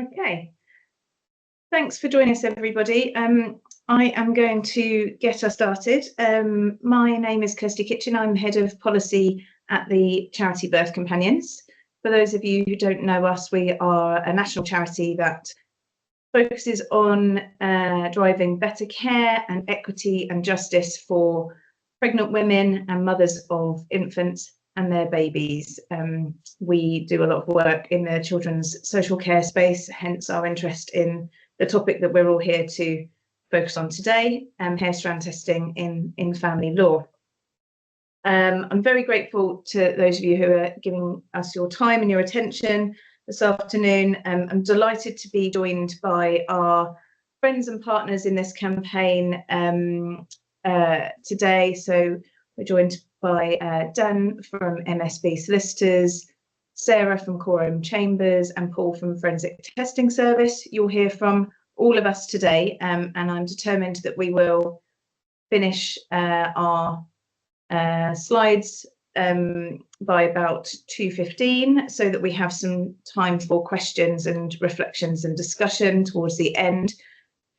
Okay, thanks for joining us, everybody. I am going to get us started. My name is Kirsty Kitchen. I'm Head of Policy at the charity Birth Companions. For those of you who don't know us, we are a national charity that focuses on driving better care and equity and justice for pregnant women and mothers of infants and their babies. We do a lot of work in the children's social care space, hence our interest in the topic that we're all here to focus on today, hair strand testing in family law. I'm very grateful to those of you who are giving us your time and your attention this afternoon. I'm delighted to be joined by our friends and partners in this campaign today. So we're joined by Dan from MSB Solicitors, Sarah from Coram Chambers, and Paul from Forensic Testing Service. You'll hear from all of us today, and I'm determined that we will finish our slides by about 2:15, so that we have some time for questions and reflections and discussion towards the end.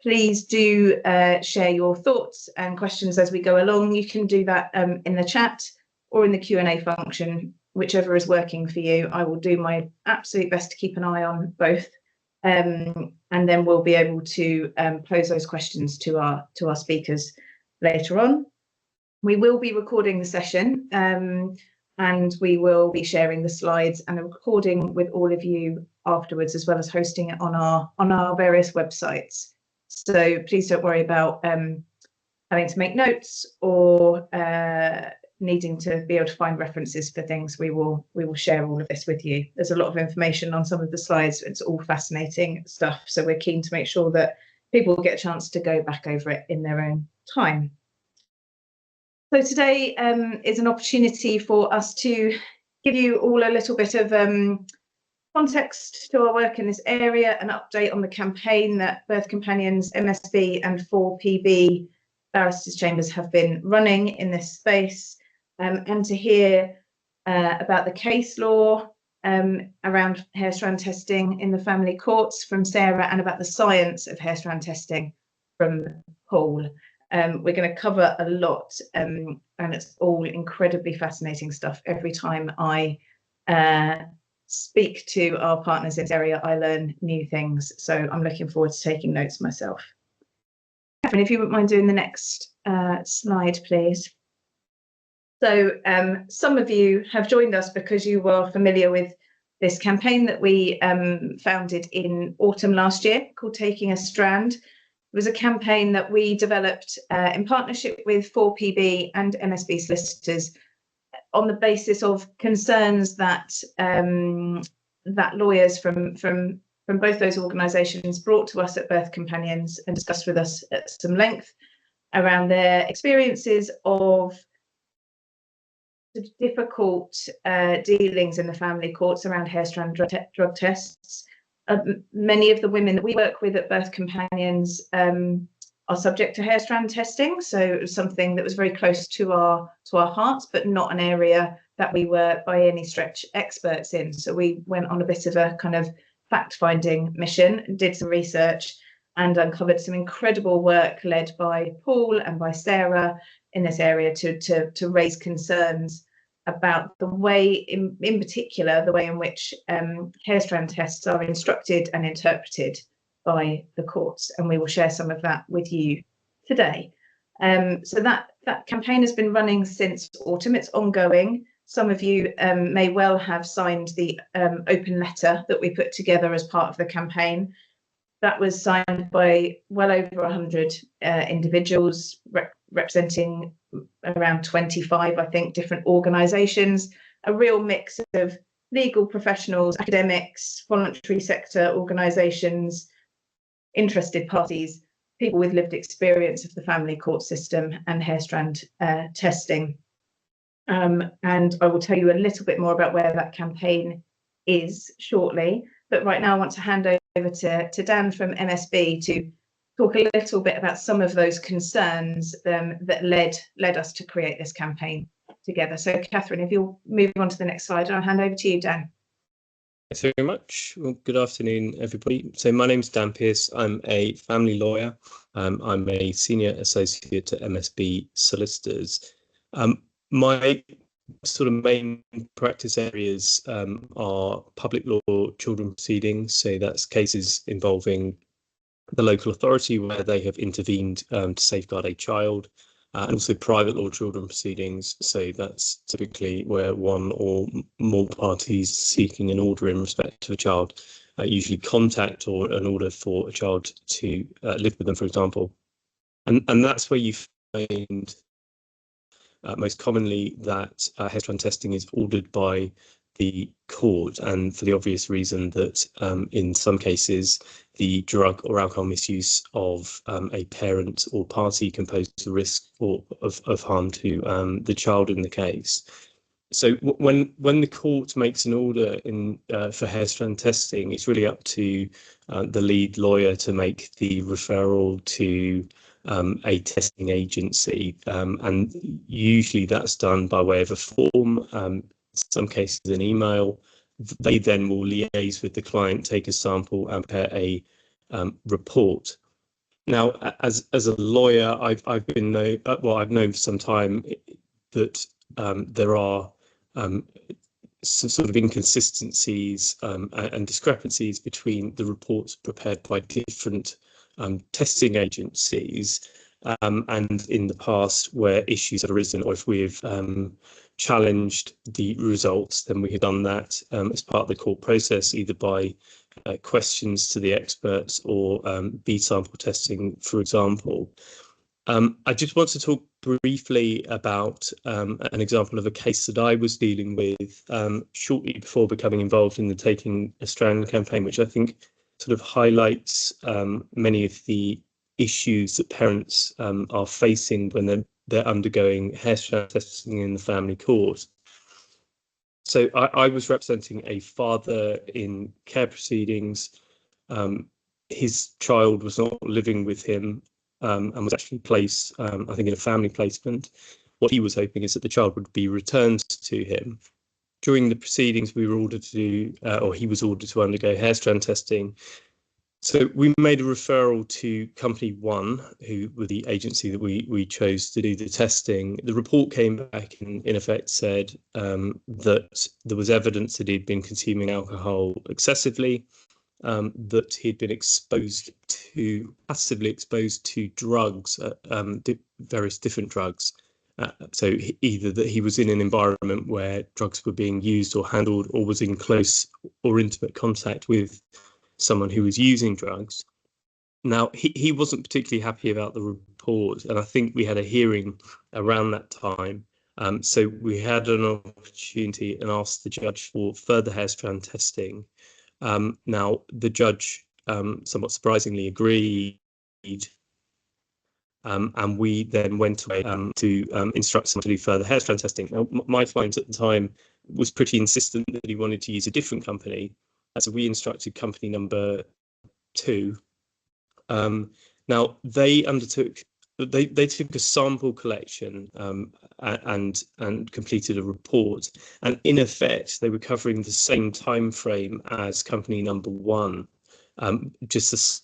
Please do share your thoughts and questions as we go along. You can do that in the chat or in the Q&A function, whichever is working for you. I will do my absolute best to keep an eye on both, and then we'll be able to pose those questions to our speakers later on. We will be recording the session, and we will be sharing the slides and a recording with all of you afterwards, as well as hosting it on our various websites. So please don't worry about having to make notes or needing to be able to find references for things. We will share all of this with you. There's a lot of information on some of the slides. It's all fascinating stuff. So we're keen to make sure that people get a chance to go back over it in their own time. So today is an opportunity for us to give you all a little bit of context to our work in this area, an update on the campaign that Birth Companions, MSB and 4PB Barristers Chambers have been running in this space, and to hear about the case law around hair strand testing in the family courts from Sarah, and about the science of hair strand testing from Paul. We're going to cover a lot, and it's all incredibly fascinating stuff. Every time I speak to our partners in this area, I learn new things. So I'm looking forward to taking notes myself. Catherine, if you wouldn't mind doing the next slide, please. So some of you have joined us because you were familiar with this campaign that we founded in autumn last year called Taking a Strand. It was a campaign that we developed in partnership with 4PB and MSB Solicitors on the basis of concerns that that lawyers from both those organisations brought to us at Birth Companions and discussed with us at some length around their experiences of difficult dealings in the family courts around hair strand drug tests. Many of the women that we work with at Birth Companions are subject to hair strand testing, so it was something that was very close to our hearts, but not an area that we were by any stretch experts in. So we went on a bit of a kind of fact-finding mission, did some research, and uncovered some incredible work led by Paul and by Sarah in this area to raise concerns about the way, in particular, the way in which hair strand tests are instructed and interpreted by the courts, and we will share some of that with you today. So that campaign has been running since autumn. It's ongoing. Some of you may well have signed the open letter that we put together as part of the campaign. That was signed by well over 100 individuals representing around 25, I think, different organisations, a real mix of legal professionals, academics, voluntary sector organisations, interested parties, people with lived experience of the family court system and hair strand testing. And I will tell you a little bit more about where that campaign is shortly. But right now I want to hand over to Dan from MSB to talk a little bit about some of those concerns that led us to create this campaign together. So Catherine, if you'll move on to the next slide, I'll hand over to you, Dan. Thanks very much. Well, good afternoon, everybody. So my name's Dan Pearce. I'm a family lawyer. I'm a senior associate at MSB Solicitors. My sort of main practice areas are public law children proceedings. So that's cases involving the local authority where they have intervened to safeguard a child. And also private law children proceedings. So that's typically where one or more parties seeking an order in respect of a child usually contact or an order for a child to live with them, for example. And that's where you find most commonly that hair strand testing is ordered by the court, and for the obvious reason that in some cases the drug or alcohol misuse of a parent or party can pose the risk of harm to the child in the case. So when the court makes an order for hair strand testing, it's really up to the lead lawyer to make the referral to a testing agency, and usually that's done by way of a form, in some cases an email. They then will liaise with the client, take a sample and prepare a report. Now, as a lawyer, I've known for some time that there are some sort of inconsistencies and discrepancies between the reports prepared by different testing agencies, and in the past where issues have arisen, or if we've challenged the results, then we have done that as part of the court process, either by questions to the experts or B sample testing, for example. I just want to talk briefly about an example of a case that I was dealing with shortly before becoming involved in the Taking a Strand campaign, which I think sort of highlights many of the issues that parents are facing when they're undergoing hair strand testing in the family court. So I was representing a father in care proceedings. His child was not living with him and was actually placed, I think, in a family placement. What he was hoping is that the child would be returned to him. During the proceedings, we were ordered to, or he was ordered to undergo hair strand testing. So we made a referral to Company 1, who were the agency that we chose to do the testing. The report came back and in effect said that there was evidence that he'd been consuming alcohol excessively, that he'd been passively exposed to drugs, various different drugs. So either that he was in an environment where drugs were being used or handled, or was in close or intimate contact with someone who was using drugs. Now, he wasn't particularly happy about the report, and I think we had a hearing around that time. So we had an opportunity and asked the judge for further hair strand testing. Now, the judge, somewhat surprisingly, agreed, and we then went away to instruct someone to do further hair strand testing. Now, my client at the time was pretty insistent that he wanted to use a different company, so we instructed company number 2. Now, they took a sample collection and completed a report, and in effect they were covering the same time frame as company number 1, just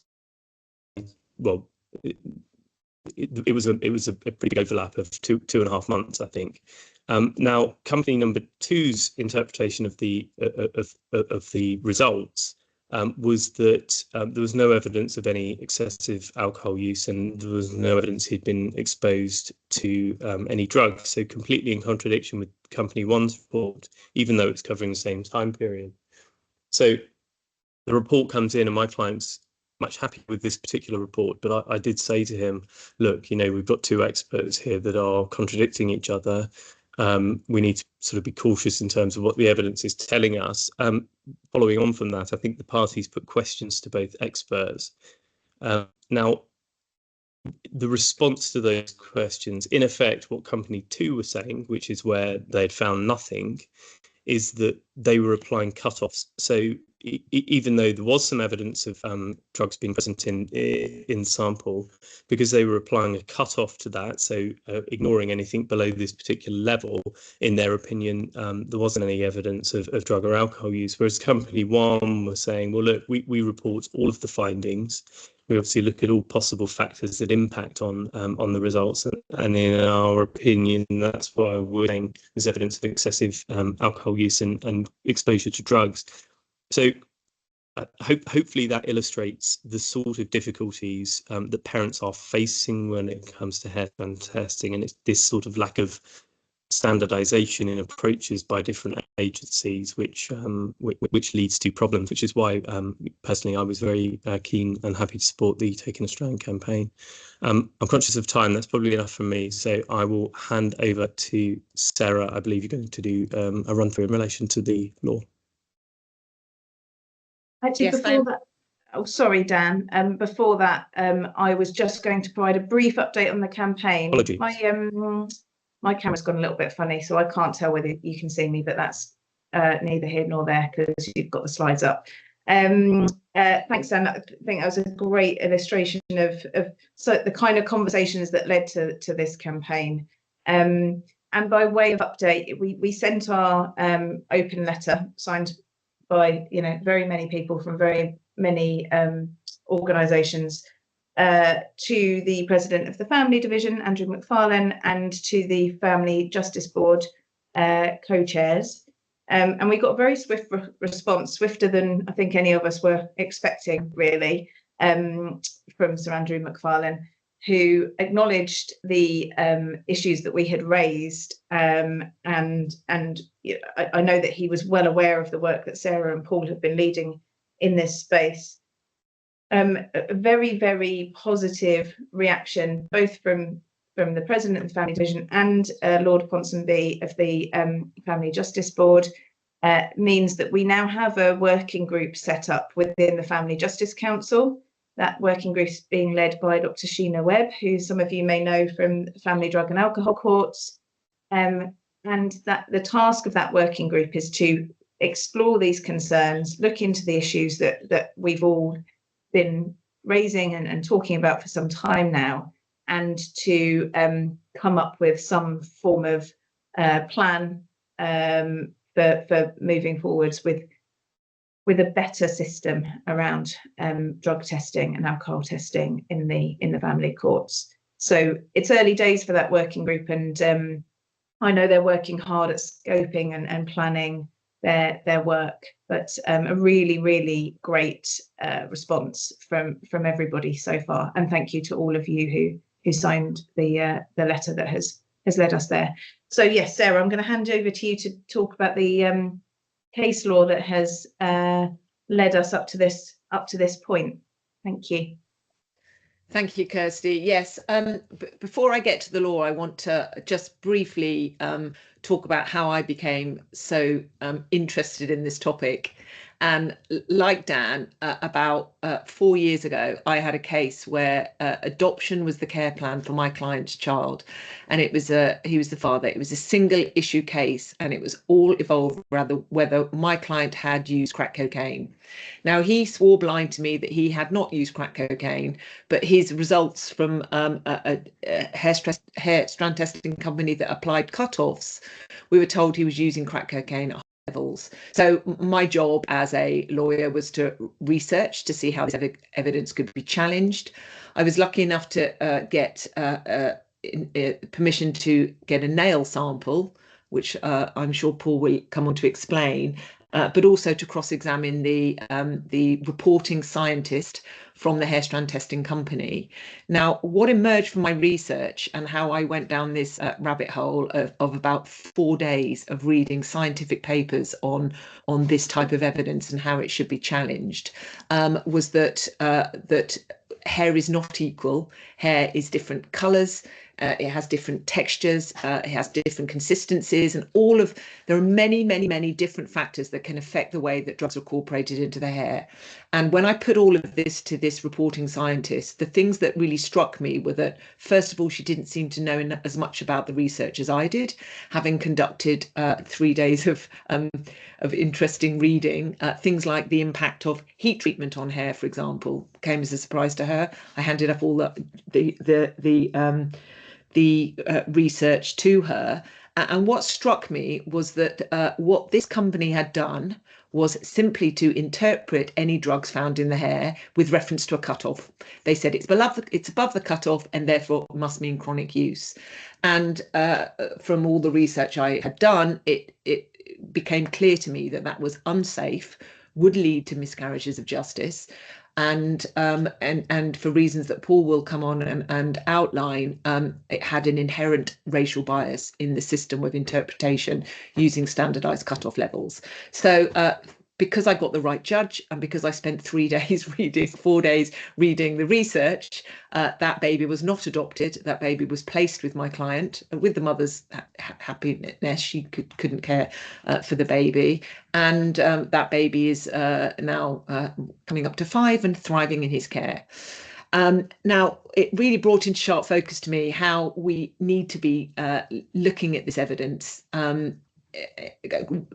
well, it was a pretty big overlap of 2.5 months, I think. Now, company number 2's interpretation of the results was that there was no evidence of any excessive alcohol use, and there was no evidence he'd been exposed to any drugs. So completely in contradiction with company 1's report, even though it's covering the same time period. So the report comes in, and my client's much happy with this particular report, but I did say to him, look, we've got 2 experts here that are contradicting each other. We need to sort of be cautious in terms of what the evidence is telling us. Following on from that, I think the parties put questions to both experts. Now, the response to those questions, in effect, what company 2 was saying, which is where they'd found nothing, is that they were applying cut-offs. So even though there was some evidence of drugs being present in sample, because they were applying a cut-off to that, so ignoring anything below this particular level, in their opinion, there wasn't any evidence of drug or alcohol use. Whereas company one was saying, well, look, we report all of the findings. We obviously look at all possible factors that impact on the results, and in our opinion, that's why we're saying there's evidence of excessive alcohol use and exposure to drugs. So hopefully that illustrates the sort of difficulties that parents are facing when it comes to hair trend testing, and it's this sort of lack of standardization in approaches by different agencies, which leads to problems, which is why personally I was very keen and happy to support the Taking a Strand campaign. I'm conscious of time, that's probably enough from me, so I will hand over to Sarah. I believe you're going to do a run through in relation to the law. Actually, yes, before that, oh sorry Dan, before that I was just going to provide a brief update on the campaign. Apologies. My camera's gone a little bit funny, so I can't tell whether you can see me, but that's neither here nor there because you've got the slides up. Thanks, Dan. I think that was a great illustration of so the kind of conversations that led to this campaign. And by way of update, we sent our open letter signed by very many people from very many organisations to the president of the Family Division, Andrew McFarlane, and to the Family Justice Board co-chairs. And we got a very swift response, swifter than I think any of us were expecting, really, from Sir Andrew McFarlane, who acknowledged the issues that we had raised. And I know that he was well aware of the work that Sarah and Paul have been leading in this space. A very, very positive reaction, both from the President of the Family Division and Lord Ponsonby of the Family Justice Board, means that we now have a working group set up within the Family Justice Council. That working group is being led by Dr. Sheena Webb, who some of you may know from Family Drug and Alcohol Courts. And that the task of that working group is to explore these concerns, look into the issues that we've all been raising and talking about for some time now, and to come up with some form of plan for moving forwards with a better system around drug testing and alcohol testing in the family courts. So it's early days for that working group, and I know they're working hard at scoping and planning their work, but a really, really great response from everybody so far. And thank you to all of you who signed the letter that has led us there. So yes, Sarah, I'm going to hand over to you to talk about the case law that has led us up to this point. Thank you. Thank you, Kirsty. Yes, before I get to the law, I want to just briefly talk about how I became so interested in this topic. And like Dan, about 4 years ago, I had a case where adoption was the care plan for my client's child, and he was the father. It was a single issue case, and it was all evolved around whether my client had used crack cocaine. Now, he swore blind to me that he had not used crack cocaine, but his results from a hair strand testing company that applied cutoffs, we were told he was using crack cocaine at levels. So my job as a lawyer was to research to see how this evidence could be challenged. I was lucky enough to get permission to get a nail sample, which I'm sure Paul will come on to explain, but also to cross-examine the reporting scientist from the hair strand testing company. Now, what emerged from my research and how I went down this rabbit hole of about 4 days of reading scientific papers on this type of evidence and how it should be challenged was that hair is not equal. Hair is different colours, it has different textures, it has different consistencies, and there are many different factors that can affect the way that drugs are incorporated into the hair. And when I put all of this to this reporting scientist, the things that really struck me were that, first of all, she didn't seem to know as much about the research as I did, having conducted 3 days of interesting reading. Things like the impact of heat treatment on hair, for example, came as a surprise to her. I handed up all the research to her, and what struck me was that what this company had done was simply to interpret any drugs found in the hair with reference to a cutoff. They said it's above the cutoff and therefore must mean chronic use. And from all the research I had done, it became clear to me that that was unsafe, would lead to miscarriages of justice, and for reasons that Paul will come on and outline, it had an inherent racial bias in the system of interpretation using standardized cutoff levels. So because I got the right judge, and because I spent 4 days reading the research, that baby was not adopted. That baby was placed with my client, with the mother's happiness. She couldn't care for the baby. And that baby is now coming up to 5 and thriving in his care. Now, it really brought into sharp focus to me how we need to be looking at this evidence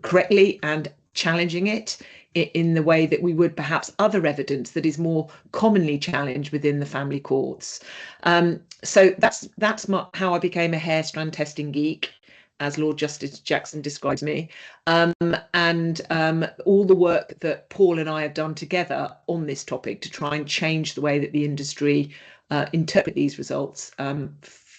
correctly and challenging it in the way that we would perhaps other evidence that is more commonly challenged within the family courts. So that's how I became a hair strand testing geek, as Lord Justice Jackson describes me, and all the work that Paul and I have done together on this topic to try and change the way that the industry interpret these results,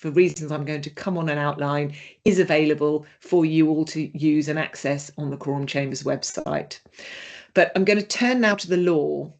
for reasons I'm going to come on and outline, is available for you all to use and access on the Coram Chambers website. But I'm going to turn now to the law,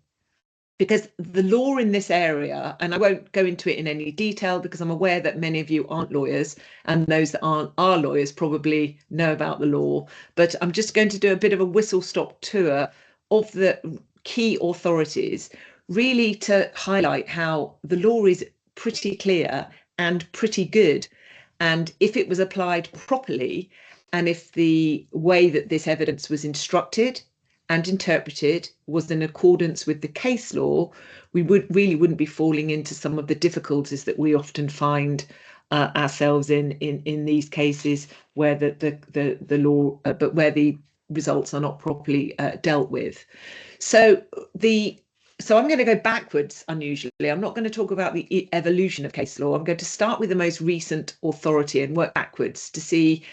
because the law in this area, and I won't go into it in any detail because I'm aware that many of you aren't lawyers, and those that are lawyers probably know about the law, but I'm just going to do a bit of a whistle-stop tour of the key authorities, really to highlight how the law is pretty clear and pretty good. And if it was applied properly, and if the way that this evidence was instructed and interpreted was in accordance with the case law, we wouldn't be falling into some of the difficulties that we often find ourselves in these cases where the law, but where the results are not properly dealt with. So I'm going to go backwards, unusually. I'm not going to talk about the evolution of case law. I'm going to start with the most recent authority and work backwards to see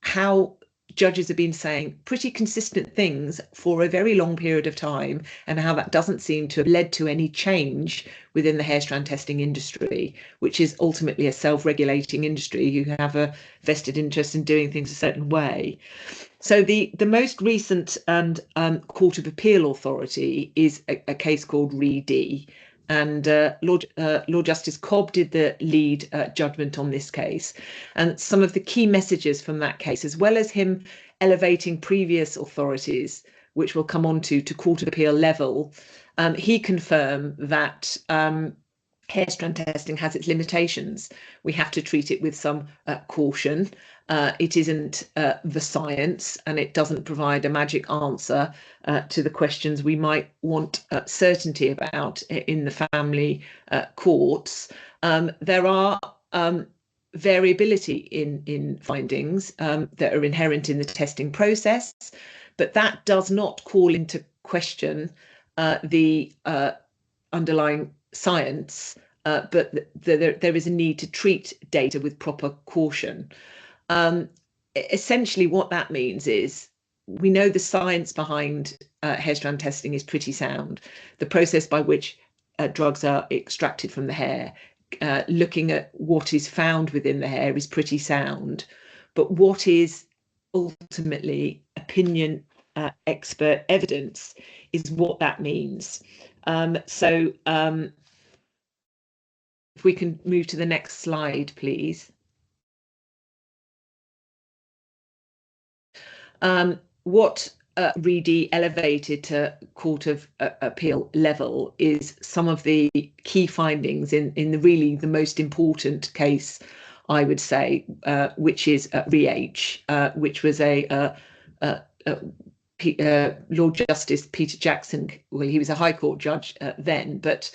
how judges have been saying pretty consistent things for a very long period of time, and how that doesn't seem to have led to any change within the hair strand testing industry, which is ultimately a self-regulating industry. You have a vested interest in doing things a certain way. So the most recent and Court of Appeal authority is a case called Re D, and Lord Justice Cobb did the lead judgment on this case. And some of the key messages from that case, as well as him elevating previous authorities, which we'll come on to Court of Appeal level, he confirmed that hair strand testing has its limitations. We have to treat it with some caution. It isn't the science, and it doesn't provide a magic answer to the questions we might want certainty about in the family courts. There are variability in findings that are inherent in the testing process, but that does not call into question the underlying science, but there is a need to treat data with proper caution. Essentially what that means is we know the science behind hair strand testing is pretty sound. The process by which drugs are extracted from the hair, looking at what is found within the hair, is pretty sound. But what is ultimately opinion expert evidence is what that means. So if we can move to the next slide, please. What Reedy elevated to Court of Appeal level is some of the key findings in the most important case, I would say, which is Re-H, which was Lord Justice Peter Jackson. Well, he was a High Court judge then, but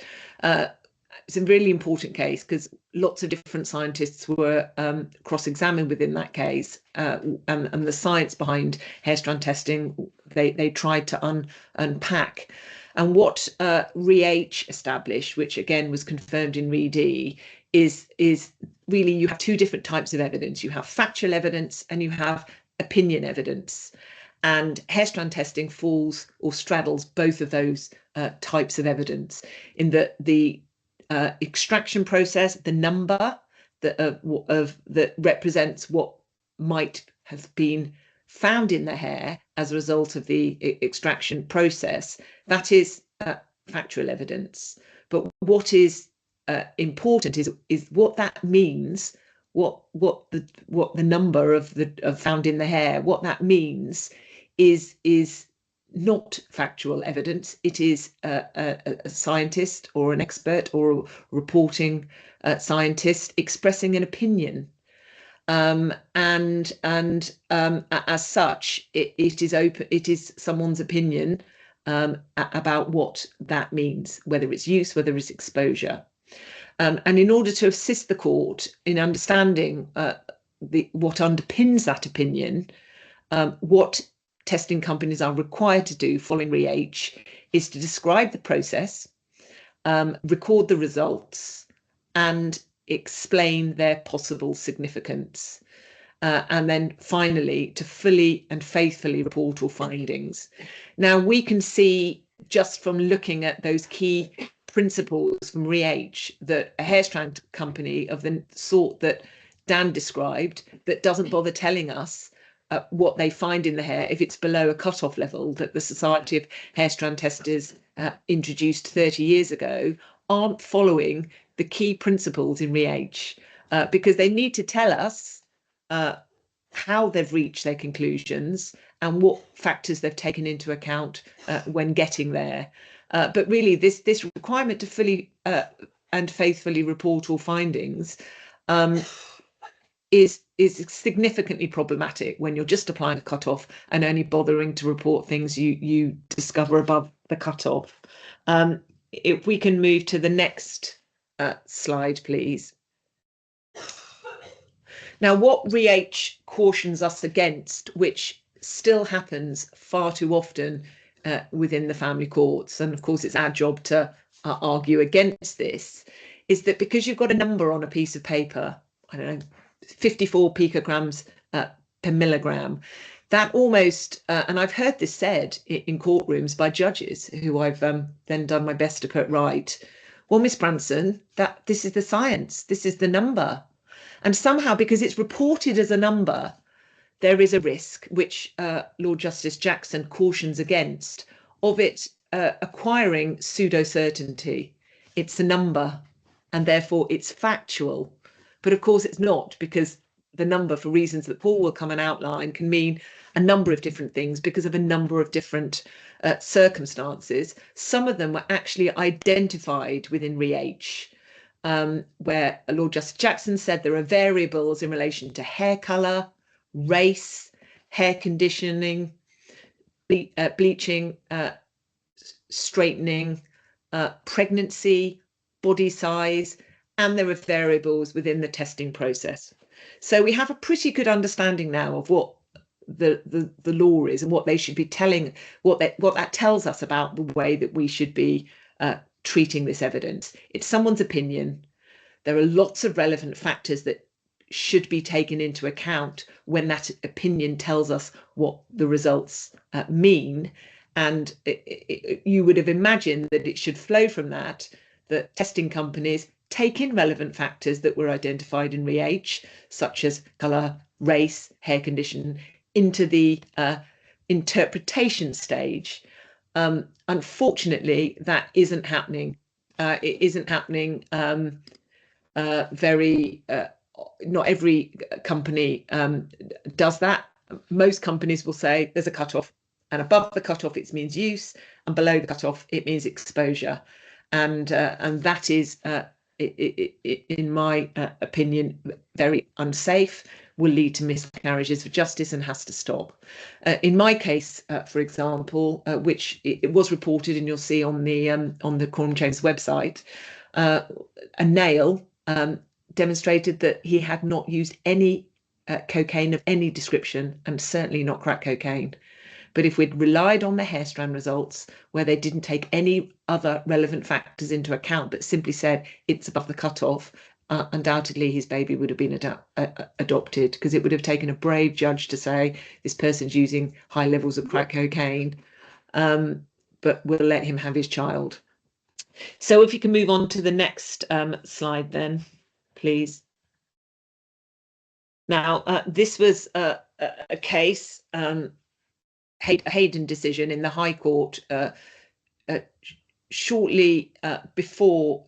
it's a really important case because lots of different scientists were cross-examined within that case, and the science behind hair strand testing they tried to unpack. And what Re-H established, which again was confirmed in Re-D, is really you have two different types of evidence. You have factual evidence and you have opinion evidence. And hair strand testing falls or straddles both of those types of evidence, in that the extraction process, the number that represents what might have been found in the hair as a result of the extraction process, that is factual evidence. But what is important is what that means, what the number of found in the hair, what that means is not factual evidence. It is a scientist or an expert or a reporting scientist expressing an opinion, and as such, it is open. It is someone's opinion about what that means, whether it's use, whether it's exposure, and in order to assist the court in understanding what underpins that opinion, what testing companies are required to do following Re-H is to describe the process, record the results, and explain their possible significance. And then finally, to fully and faithfully report all findings. Now, we can see just from looking at those key principles from Re-H that a hair strand company of the sort that Dan described, that doesn't bother telling us what they find in the hair if it's below a cut-off level that the Society of Hair Strand Testers introduced 30 years ago, aren't following the key principles in Re-H, because they need to tell us how they've reached their conclusions and what factors they've taken into account when getting there. But really, this requirement to fully and faithfully report all findings is significantly problematic when you're just applying a cutoff and only bothering to report things you discover above the cutoff. If we can move to the next slide, please. Now, what Re-H cautions us against, which still happens far too often within the family courts, and of course it's our job to argue against this, is that because you've got a number on a piece of paper, I don't know, 54 picograms per milligram, that almost, and I've heard this said in courtrooms by judges who I've then done my best to put right. Well, Miss Branson, this is the science, this is the number. And somehow, because it's reported as a number, there is a risk, which Lord Justice Jackson cautions against, of it acquiring pseudo-certainty. It's a number, and therefore it's factual. But of course it's not, because the number, for reasons that Paul will come and outline, can mean a number of different things because of a number of different circumstances. Some of them were actually identified within Re-H, where Lord Justice Jackson said there are variables in relation to hair colour, race, hair conditioning, bleaching, straightening, pregnancy, body size, and there are variables within the testing process. So we have a pretty good understanding now of what the law is and what they should be telling, what that tells us about the way that we should be treating this evidence. It's someone's opinion. There are lots of relevant factors that should be taken into account when that opinion tells us what the results mean. And you would have imagined that it should flow from that testing companies take in relevant factors that were identified in Re-H, such as colour, race, hair condition, into the interpretation stage. Unfortunately, that isn't happening. It isn't happening not every company does that. Most companies will say there's a cutoff and above the cutoff it means use, and below the cutoff it means exposure, and that is, in my opinion, very unsafe, will lead to miscarriages of justice and has to stop. In my case, for example, which it was reported, and you'll see on the Coram Chambers website, a nail demonstrated that he had not used any cocaine of any description, and certainly not crack cocaine. But if we'd relied on the hair strand results, where they didn't take any other relevant factors into account, but simply said it's above the cutoff, undoubtedly his baby would have been adopted, because it would have taken a brave judge to say this person's using high levels of crack cocaine, but we'll let him have his child. So if you can move on to the next slide then, please. Now, this was a case, Hayden decision in the High Court shortly before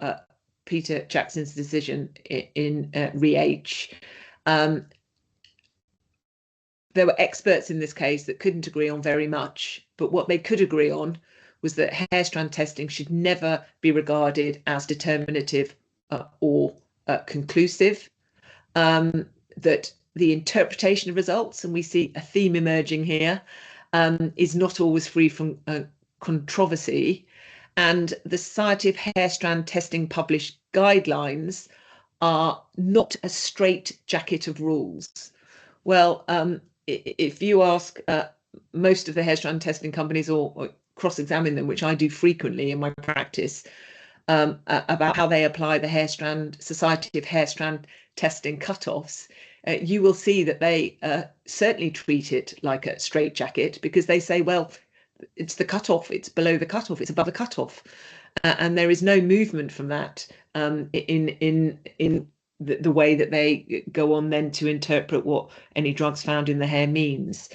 Peter Jackson's decision in Re-H. There were experts in this case that couldn't agree on very much, but what they could agree on was that hair strand testing should never be regarded as determinative or conclusive, that the interpretation of results, and we see a theme emerging here, is not always free from controversy, and the Society of Hair Strand Testing published guidelines are not a straight jacket of rules. Well, if you ask most of the hair strand testing companies, or cross-examine them, which I do frequently in my practice, about how they apply the Society of Hair Strand Testing cutoffs, you will see that they certainly treat it like a straitjacket, because they say, well, it's the cutoff, it's below the cutoff, it's above the cutoff, and there is no movement from that in the way that they go on then to interpret what any drugs found in the hair means.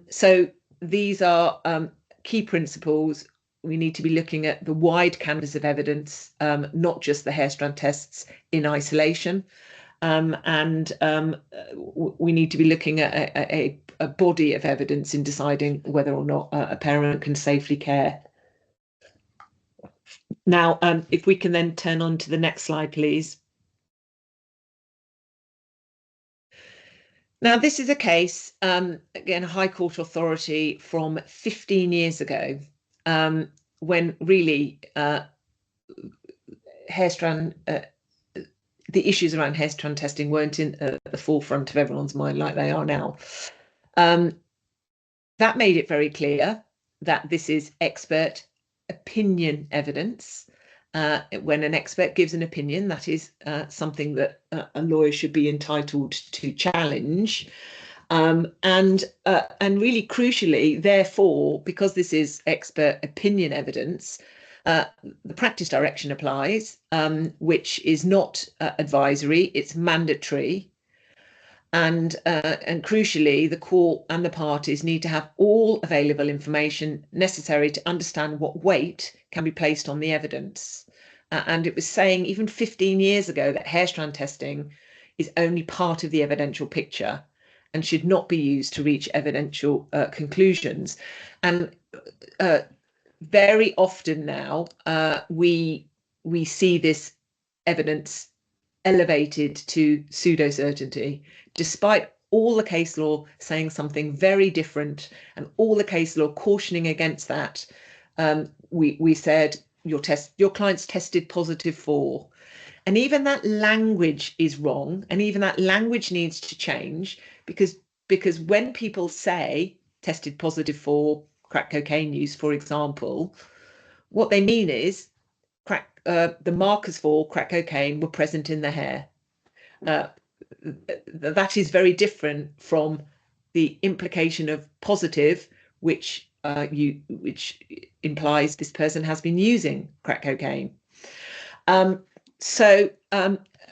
So these are key principles. We need to be looking at the wide canvas of evidence, not just the hair strand tests in isolation. And we need to be looking at a body of evidence in deciding whether or not a parent can safely care. Now, if we can then turn on to the next slide, please. Now, this is a case, again, a High Court authority from 15 years ago, when really hair strand the issues around hair strand testing weren't in the forefront of everyone's mind like they are now. That made it very clear that this is expert opinion evidence. When an expert gives an opinion, that is something that a lawyer should be entitled to challenge. And really crucially, therefore, because this is expert opinion evidence, the practice direction applies, which is not advisory, it's mandatory. And crucially, the court and the parties need to have all available information necessary to understand what weight can be placed on the evidence. And it was saying even 15 years ago that hair strand testing is only part of the evidential picture and should not be used to reach evidential conclusions. And very often now we see this evidence elevated to pseudo-certainty, despite all the case law saying something very different and all the case law cautioning against that. We said your client's tested positive for, and even that language is wrong, and even that language needs to change, because when people say tested positive for crack cocaine use, for example, what they mean is the markers for crack cocaine were present in the hair. That is very different from the implication of positive, which implies this person has been using crack cocaine. So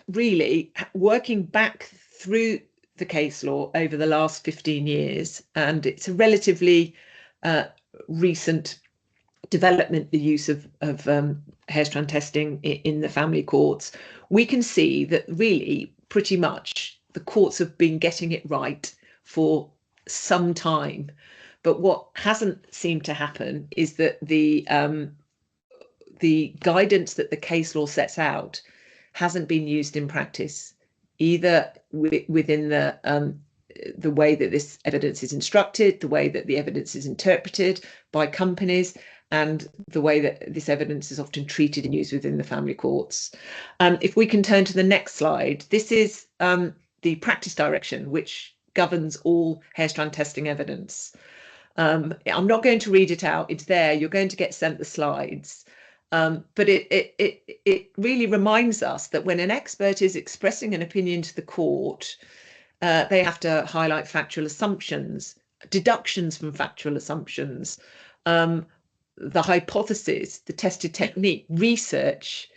really working back through the case law over the last 15 years, and it's a relatively recent development, the use of hair strand testing in the family courts, we can see that really pretty much the courts have been getting it right for some time. But what hasn't seemed to happen is that the guidance that the case law sets out hasn't been used in practice, either within the way that this evidence is instructed, the way that the evidence is interpreted by companies, and the way that this evidence is often treated and used within the family courts. If we can turn to the next slide, this is the practice direction, which governs all hair strand testing evidence. I'm not going to read it out. It's there. You're going to get sent the slides. But it really reminds us that when an expert is expressing an opinion to the court, they have to highlight factual assumptions, deductions from factual assumptions, the hypothesis, the tested technique, research,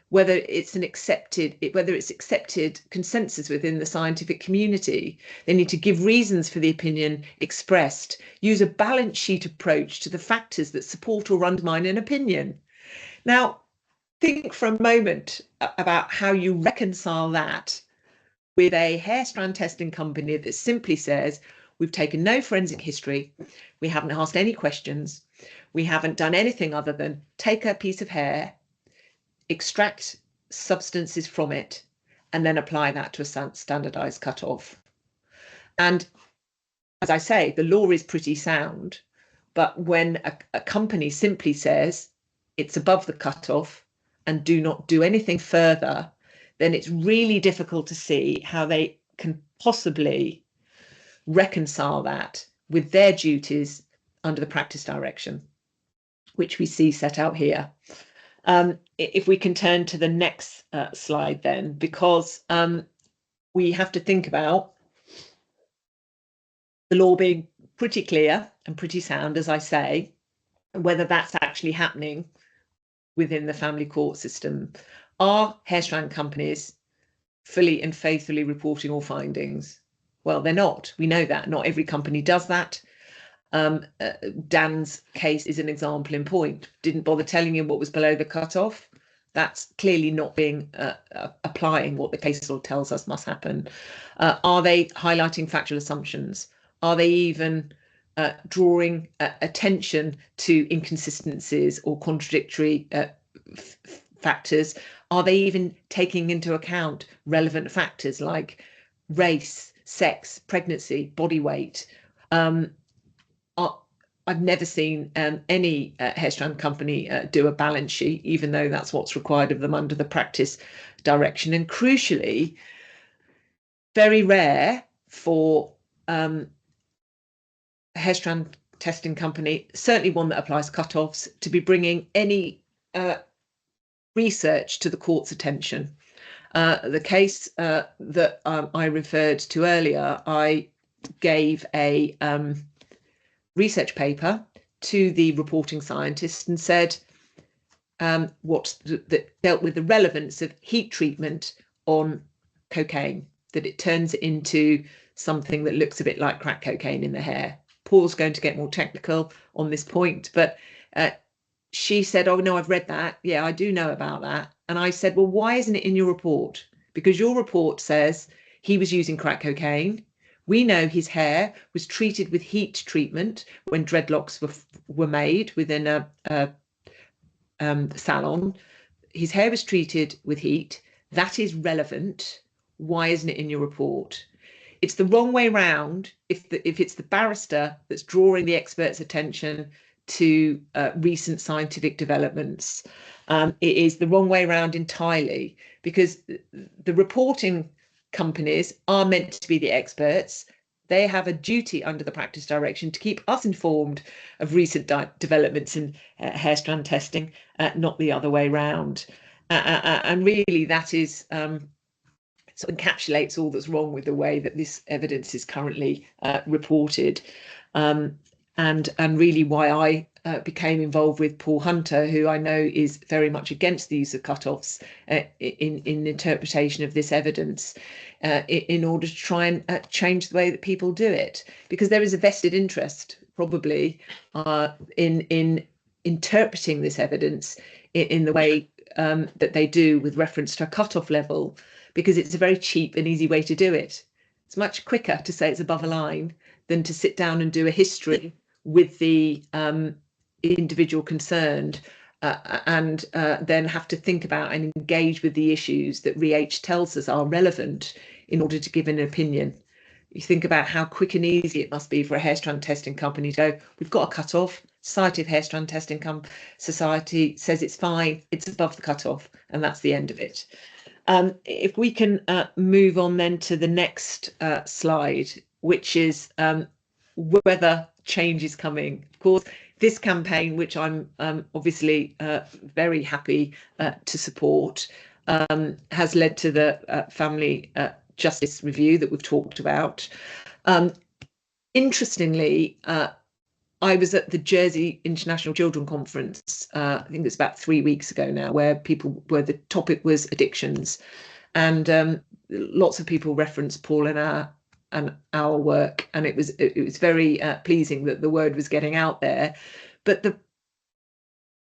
whether it's accepted consensus within the scientific community. They need to give reasons for the opinion expressed, use a balance sheet approach to the factors that support or undermine an opinion. Now, think for a moment about how you reconcile that with a hair strand testing company that simply says, we've taken no forensic history, we haven't asked any questions, we haven't done anything other than take a piece of hair, extract substances from it, and then apply that to a standardized cutoff. And as I say, the law is pretty sound, but when a company simply says it's above the cutoff and do not do anything further, then it's really difficult to see how they can possibly reconcile that with their duties under the practice direction, which we see set out here. If we can turn to the next slide then, because we have to think about the law being pretty clear and pretty sound, as I say, whether that's actually happening within the family court system. Are hair strand companies fully and faithfully reporting all findings? Well, they're not. We know that. Not every company does that. Dan's case is an example in point. Didn't bother telling him what was below the cutoff. That's clearly not being applying what the case law tells us must happen. Are they highlighting factual assumptions? Are they even drawing attention to inconsistencies or contradictory factors? Are they even taking into account relevant factors like race, sex, pregnancy, body weight? I've never seen any hair strand company do a balance sheet, even though that's what's required of them under the practice direction. And crucially, very rare for a hair strand testing company, certainly one that applies cutoffs, to be bringing any research to the court's attention. The case that I referred to earlier, I gave a research paper to the reporting scientist and said that dealt with the relevance of heat treatment on cocaine, that it turns it into something that looks a bit like crack cocaine in the hair. Paul's going to get more technical on this point, but she said, oh no, I've read that. Yeah, I do know about that. And I said, well, why isn't it in your report? Because your report says he was using crack cocaine. We know his hair was treated with heat treatment when dreadlocks were made within a salon. His hair was treated with heat. That is relevant. Why isn't it in your report? It's the wrong way round if it's the barrister that's drawing the expert's attention to recent scientific developments. It is the wrong way round entirely, because the reporting companies are meant to be the experts. They have a duty under the practice direction to keep us informed of recent developments in hair strand testing, not the other way round. And really that is sort of encapsulates all that's wrong with the way that this evidence is currently reported, and really why I became involved with Paul Hunter, who I know is very much against the use of cutoffs in interpretation of this evidence, in order to try and change the way that people do it, because there is a vested interest probably in interpreting this evidence in the way that they do with reference to a cutoff level, because it's a very cheap and easy way to do it. It's much quicker to say it's above a line than to sit down and do a history with the individual concerned and then have to think about and engage with the issues that REH tells us are relevant in order to give an opinion. You think about how quick and easy it must be for a hair strand testing company to go, we've got a cut-off. Society of Hair Strand Testing Society says it's fine, it's above the cut-off, and that's the end of it. If we can move on then to the next slide, which is whether change is coming. Of course, this campaign, which I'm obviously very happy to support, has led to the family justice review that we've talked about. Interestingly, I was at the Jersey International Children Conference, I think it's about 3 weeks ago now, where the topic was addictions, and lots of people referenced Paul and our work, and it was very pleasing that the word was getting out there. But the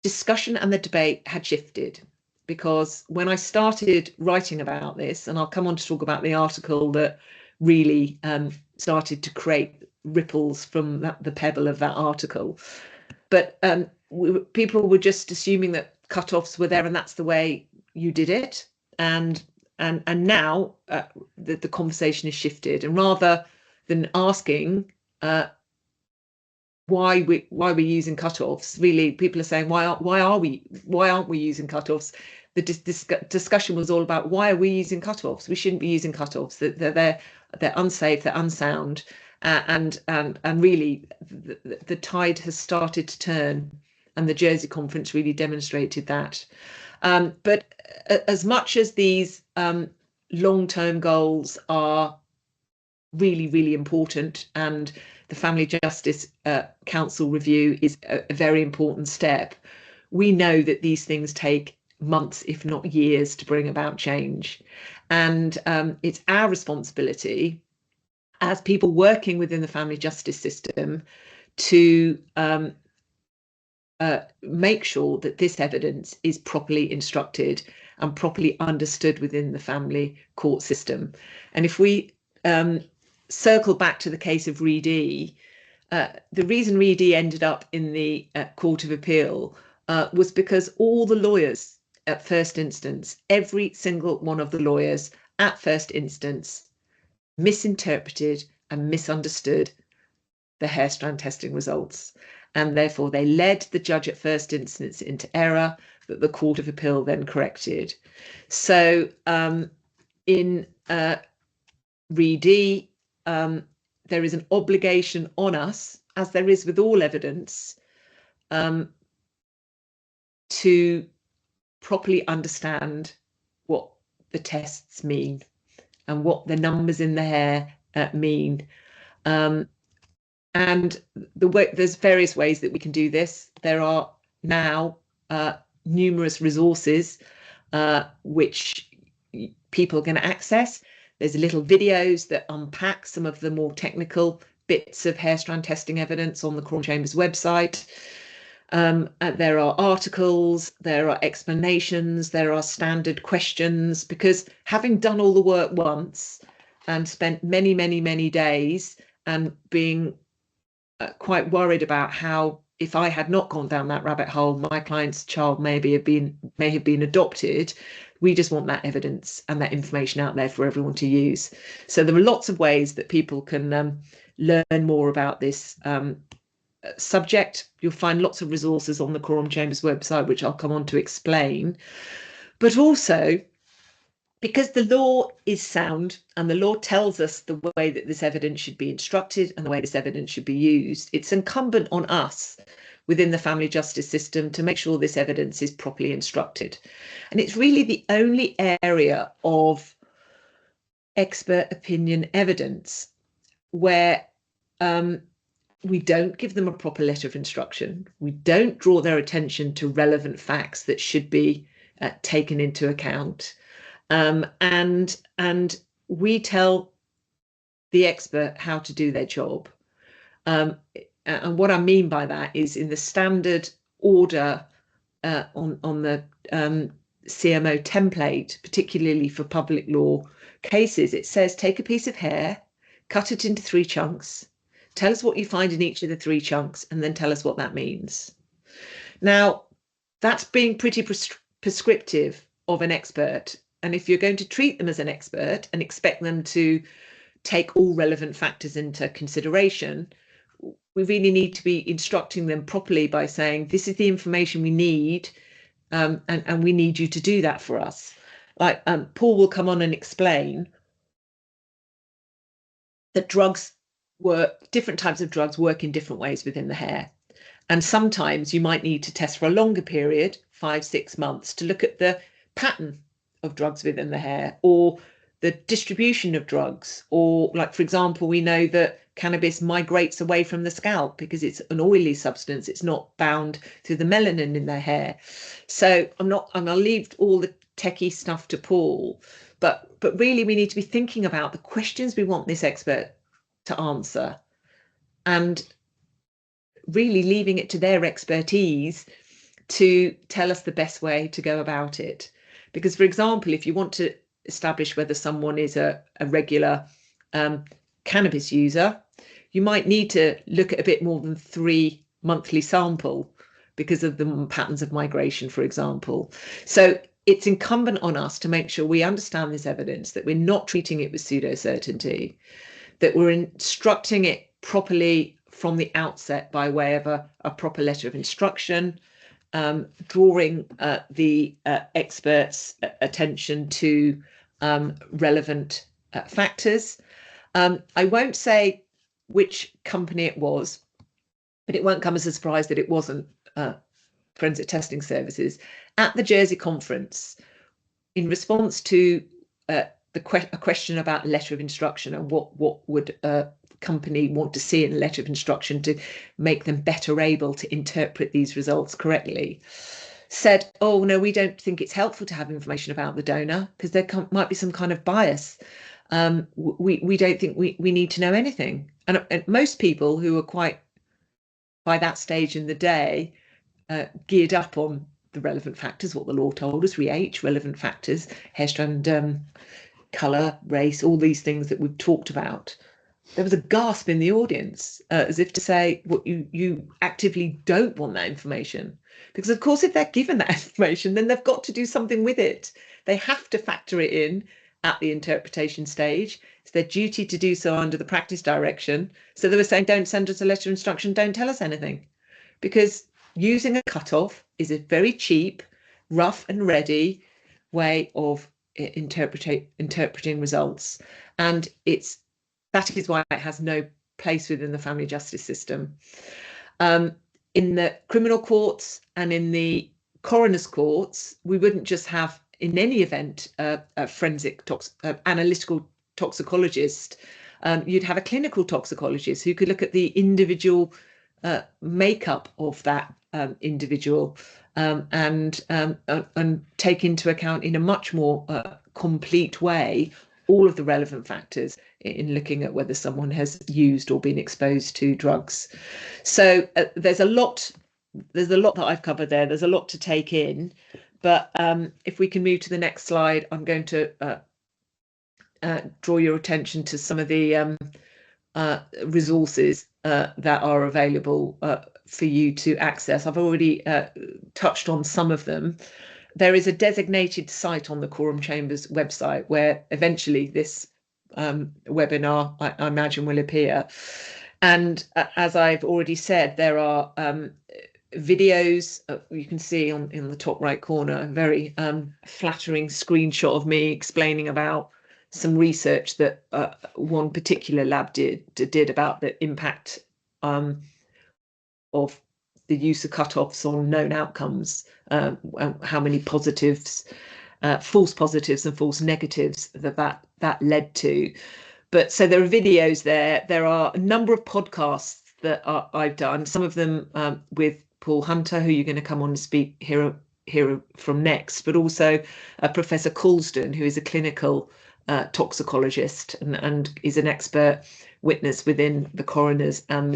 discussion and the debate had shifted, because when I started writing about this, and I'll come on to talk about the article that really started to create ripples from the pebble of that article, but people were just assuming that cut-offs were there and that's the way you did it, and now the conversation has shifted, and rather than asking why we're using cut-offs, really people are saying why aren't we using cut-offs. The discussion was all about, why are we using cut-offs? We shouldn't be using cut-offs. They're unsafe, they're unsound. And really the tide has started to turn, and the Jersey conference really demonstrated that. But as much as these long-term goals are really, really important, and the Family Justice Council review is a very important step, we know that these things take months, if not years, to bring about change. And it's our responsibility as people working within the family justice system to make sure that this evidence is properly instructed and properly understood within the family court system. And if we circle back to the case of Reedy, the reason Reedy ended up in the Court of Appeal was because all the lawyers at first instance, every single one of the lawyers at first instance, misinterpreted and misunderstood the hair strand testing results, and therefore they led the judge at first instance into error that the Court of Appeal then corrected. So in Reedy, there is an obligation on us, as there is with all evidence, to properly understand what the tests mean and what the numbers in the hair mean. And there's various ways that we can do this. There are now numerous resources which people can access. There's little videos that unpack some of the more technical bits of hair strand testing evidence on the Coram Chambers website. There are articles, there are explanations, there are standard questions, because having done all the work once and spent many, many, many days and being quite worried about how, if I had not gone down that rabbit hole, my client's child may have been adopted. We just want that evidence and that information out there for everyone to use. So there are lots of ways that people can learn more about this subject. You'll find lots of resources on the Coram Chambers website, which I'll come on to explain. But also, because the law is sound and the law tells us the way that this evidence should be instructed and the way this evidence should be used, it's incumbent on us within the family justice system to make sure this evidence is properly instructed. And it's really the only area of expert opinion evidence where we don't give them a proper letter of instruction. We don't draw their attention to relevant facts that should be taken into account. And we tell the expert how to do their job. And what I mean by that is, in the standard order on the CMO template, particularly for public law cases, it says take a piece of hair, cut it into 3 chunks, Tell us what you find in each of the 3 chunks, and then tell us what that means. Now, that's being pretty prescriptive of an expert. And if you're going to treat them as an expert and expect them to take all relevant factors into consideration, we really need to be instructing them properly by saying, this is the information we need, and we need you to do that for us. Like Paul will come on and explain that different types of drugs work in different ways within the hair. And sometimes you might need to test for a longer period, 5-6 months, to look at the pattern of drugs within the hair, or the distribution of drugs, or like, for example, we know that cannabis migrates away from the scalp because it's an oily substance. It's not bound through the melanin in their hair. So I'll leave all the techie stuff to Paul, but really we need to be thinking about the questions we want this expert to answer, and really leaving it to their expertise to tell us the best way to go about it. Because, for example, if you want to establish whether someone is a regular cannabis user, you might need to look at a bit more than 3 monthly sample because of the patterns of migration, for example. So it's incumbent on us to make sure we understand this evidence, that we're not treating it with pseudo-certainty, that we're instructing it properly from the outset by way of a proper letter of instruction, drawing the experts' attention to relevant factors. I won't say which company it was, but it won't come as a surprise that it wasn't Forensic Testing Services. At the Jersey conference, in response to a question about letter of instruction and what would a company want to see in a letter of instruction to make them better able to interpret these results correctly, said, oh no, we don't think it's helpful to have information about the donor because there might be some kind of bias. We don't think we need to know anything. And most people who are quite, by that stage in the day, geared up on the relevant factors, what the law told us, REH, relevant factors, hair strand, colour, race, all these things that we've talked about. There was a gasp in the audience, as if to say, well, you actively don't want that information. Because, of course, if they're given that information, then they've got to do something with it. They have to factor it in at the interpretation stage. It's their duty to do so under the practice direction. So they were saying, don't send us a letter of instruction, don't tell us anything. Because using a cutoff is a very cheap, rough and ready way of interpreting results. And that is why it has no place within the family justice system. In the criminal courts and in the coroner's courts, we wouldn't just have, in any event, a forensic analytical toxicologist. You'd have a clinical toxicologist who could look at the individual makeup of that individual and take into account in a much more complete way all of the relevant factors in looking at whether someone has used or been exposed to drugs. So there's a lot that I've covered there. There's a lot to take in, but if we can move to the next slide, I'm going to draw your attention to some of the resources that are available for you to access. I've already touched on some of them. There is a designated site on the Coram Chambers website where eventually this webinar, I imagine, will appear. And as I've already said, there are videos you can see in the top right corner, a very flattering screenshot of me explaining about some research that one particular lab did about the impact of the use of cutoffs on known outcomes, how many positives, false positives and false negatives that led to. But so there are videos there. There are a number of podcasts that I've done, some of them with Paul Hunter, who you're going to come on and speak here from next, but also Professor Coulston, who is a clinical toxicologist and is an expert witness within the coroners and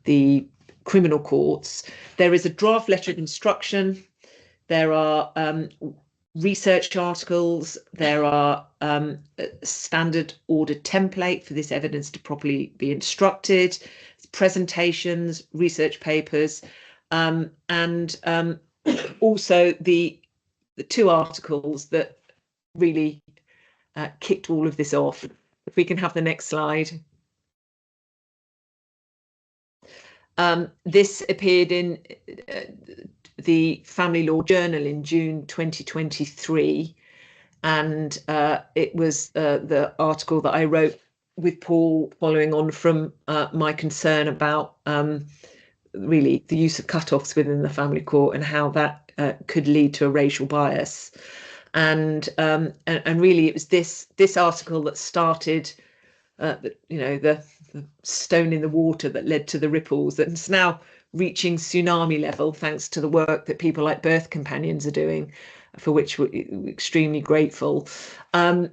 the criminal courts. There is a draft letter of instruction. There are research articles. There are a standard order template for this evidence to properly be instructed, presentations, research papers, and also the two articles that really kicked all of this off. If we can have the next slide. This appeared in the Family Law Journal in June 2023, and it was the article that I wrote with Paul following on from my concern about really the use of cut-offs within the family court and how that could lead to a racial bias. And really it was this article that started the stone in the water that led to the ripples that's now reaching tsunami level, thanks to the work that people like Birth Companions are doing, for which we're extremely grateful. Lord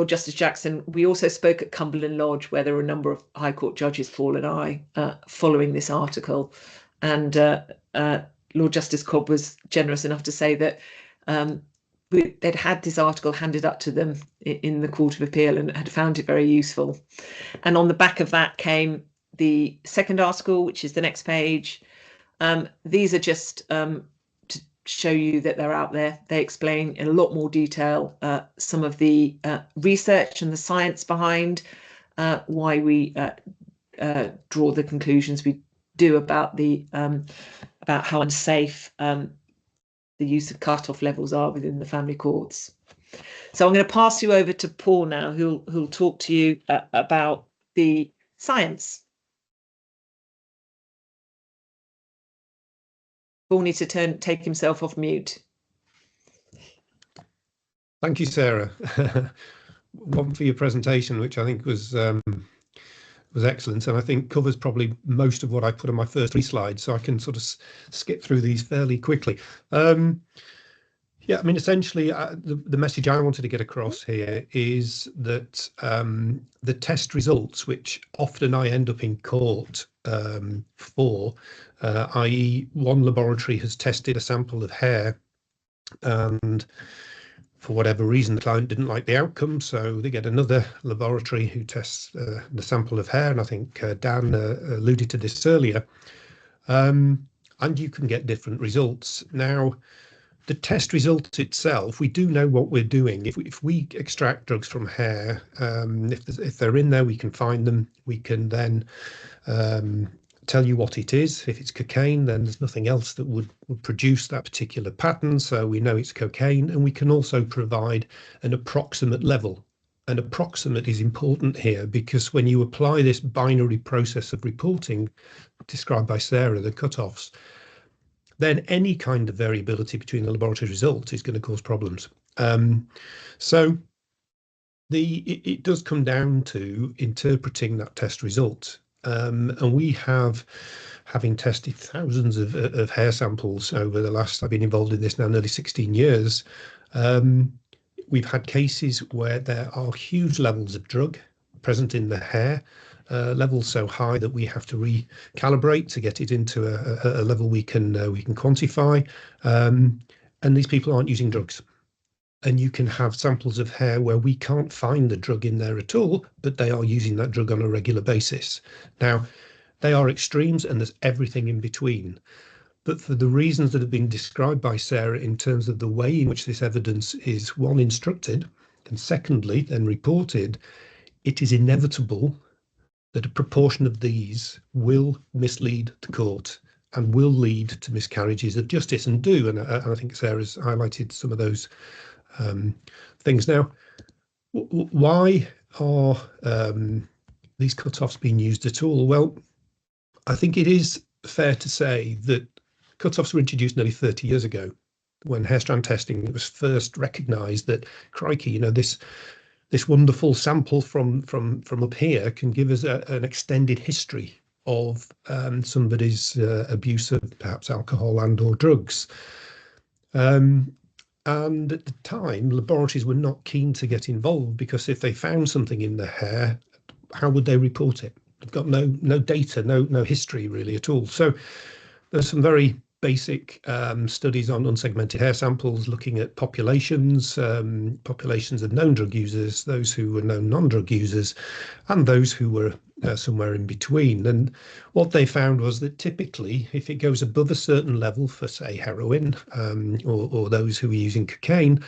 Justice Jackson, we also spoke at Cumberland Lodge, where there were a number of High Court judges, Paul and I, following this article. And Lord Justice Cobb was generous enough to say that they'd had this article handed up to them in the Court of Appeal and had found it very useful. And on the back of that came the second article, which is the next page. These are just to show you that they're out there. They explain in a lot more detail some of the research and the science behind why we draw the conclusions we do about how unsafe the use of cut-off levels are within the family courts. So I'm going to pass you over to Paul now, who'll talk to you about the science. Paul needs to take himself off mute. Thank you, Sarah. One for your presentation, which I think was excellent, and I think covers probably most of what I put on my first 3 slides, so I can sort of skip through these fairly quickly. Yeah, I mean, essentially, the message I wanted to get across here is that the test results, which often I end up in court for, i.e. one laboratory has tested a sample of hair, and for whatever reason the client didn't like the outcome, so they get another laboratory who tests the sample of hair, and I think Dan alluded to this earlier, and you can get different results. Now, the test result itself, we do know what we're doing. If we extract drugs from hair, if they're in there, we can find them. We can then tell you what it is. If it's cocaine, then there's nothing else that would produce that particular pattern, so we know it's cocaine, and we can also provide an approximate level. An approximate is important here because when you apply this binary process of reporting described by Sarah, the cut-offs, then any kind of variability between the laboratory results is going to cause problems. So it does come down to interpreting that test result. And we have, having tested thousands of hair samples over the last, I've been involved in this now nearly 16 years, we've had cases where there are huge levels of drug present in the hair, levels so high that we have to recalibrate to get it into a level we can quantify, and these people aren't using drugs. And you can have samples of hair where we can't find the drug in there at all, but they are using that drug on a regular basis. Now, they are extremes and there's everything in between. But for the reasons that have been described by Sarah in terms of the way in which this evidence is, one, instructed, and secondly, then reported, it is inevitable that a proportion of these will mislead the court and will lead to miscarriages of justice, and do. And I think Sarah's highlighted some of those things. Now, why are these cut-offs being used at all? Well, I think it is fair to say that cut-offs were introduced nearly 30 years ago when hair strand testing was first recognised that, crikey, you know, this wonderful sample from up here can give us an extended history of somebody's abuse of perhaps alcohol and or drugs. And at the time, laboratories were not keen to get involved because if they found something in the hair, how would they report it? They've got no data, no history really at all. So there's some very basic studies on unsegmented hair samples, looking at populations of known drug users, those who were known non-drug users, and those who were somewhere in between. And what they found was that typically, if it goes above a certain level for, say, heroin, or those who were using cocaine,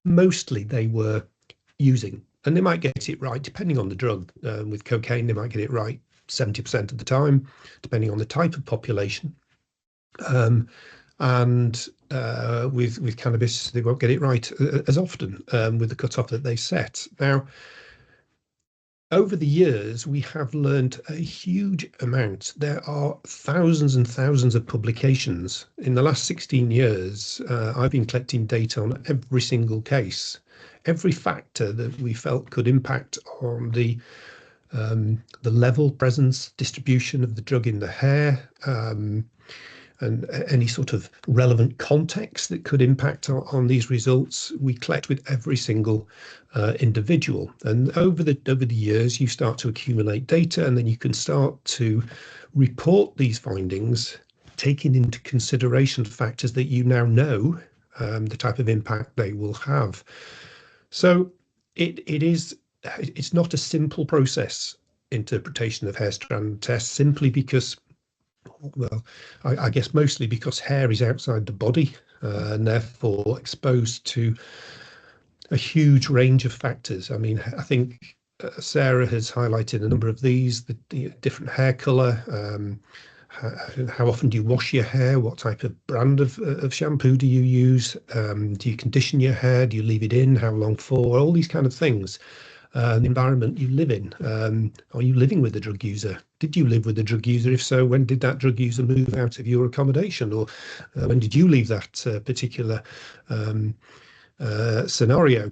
mostly they were using, and they might get it right depending on the drug. With cocaine, they might get it right 70% of the time, depending on the type of population. And with cannabis, they won't get it right as often with the cutoff that they set. Now, over the years, we have learned a huge amount. There are thousands and thousands of publications. In the last 16 years, I've been collecting data on every single case, every factor that we felt could impact on the level, presence, distribution of the drug in the hair, and any sort of relevant context that could impact on these results. We collect with every single individual, and over the years you start to accumulate data, and then you can start to report these findings, taking into consideration factors that you now know the type of impact they will have. So it's not a simple process, interpretation of hair strand tests, simply because, well, I guess mostly because hair is outside the body and therefore exposed to a huge range of factors. I mean, I think Sarah has highlighted a number of these, the different hair colour, how often do you wash your hair, what type of brand of shampoo do you use, do you condition your hair, do you leave it in, how long for, all these kind of things. The environment you live in. Are you living with a drug user? Did you live with a drug user? If so, when did that drug user move out of your accommodation? Or when did you leave that particular scenario?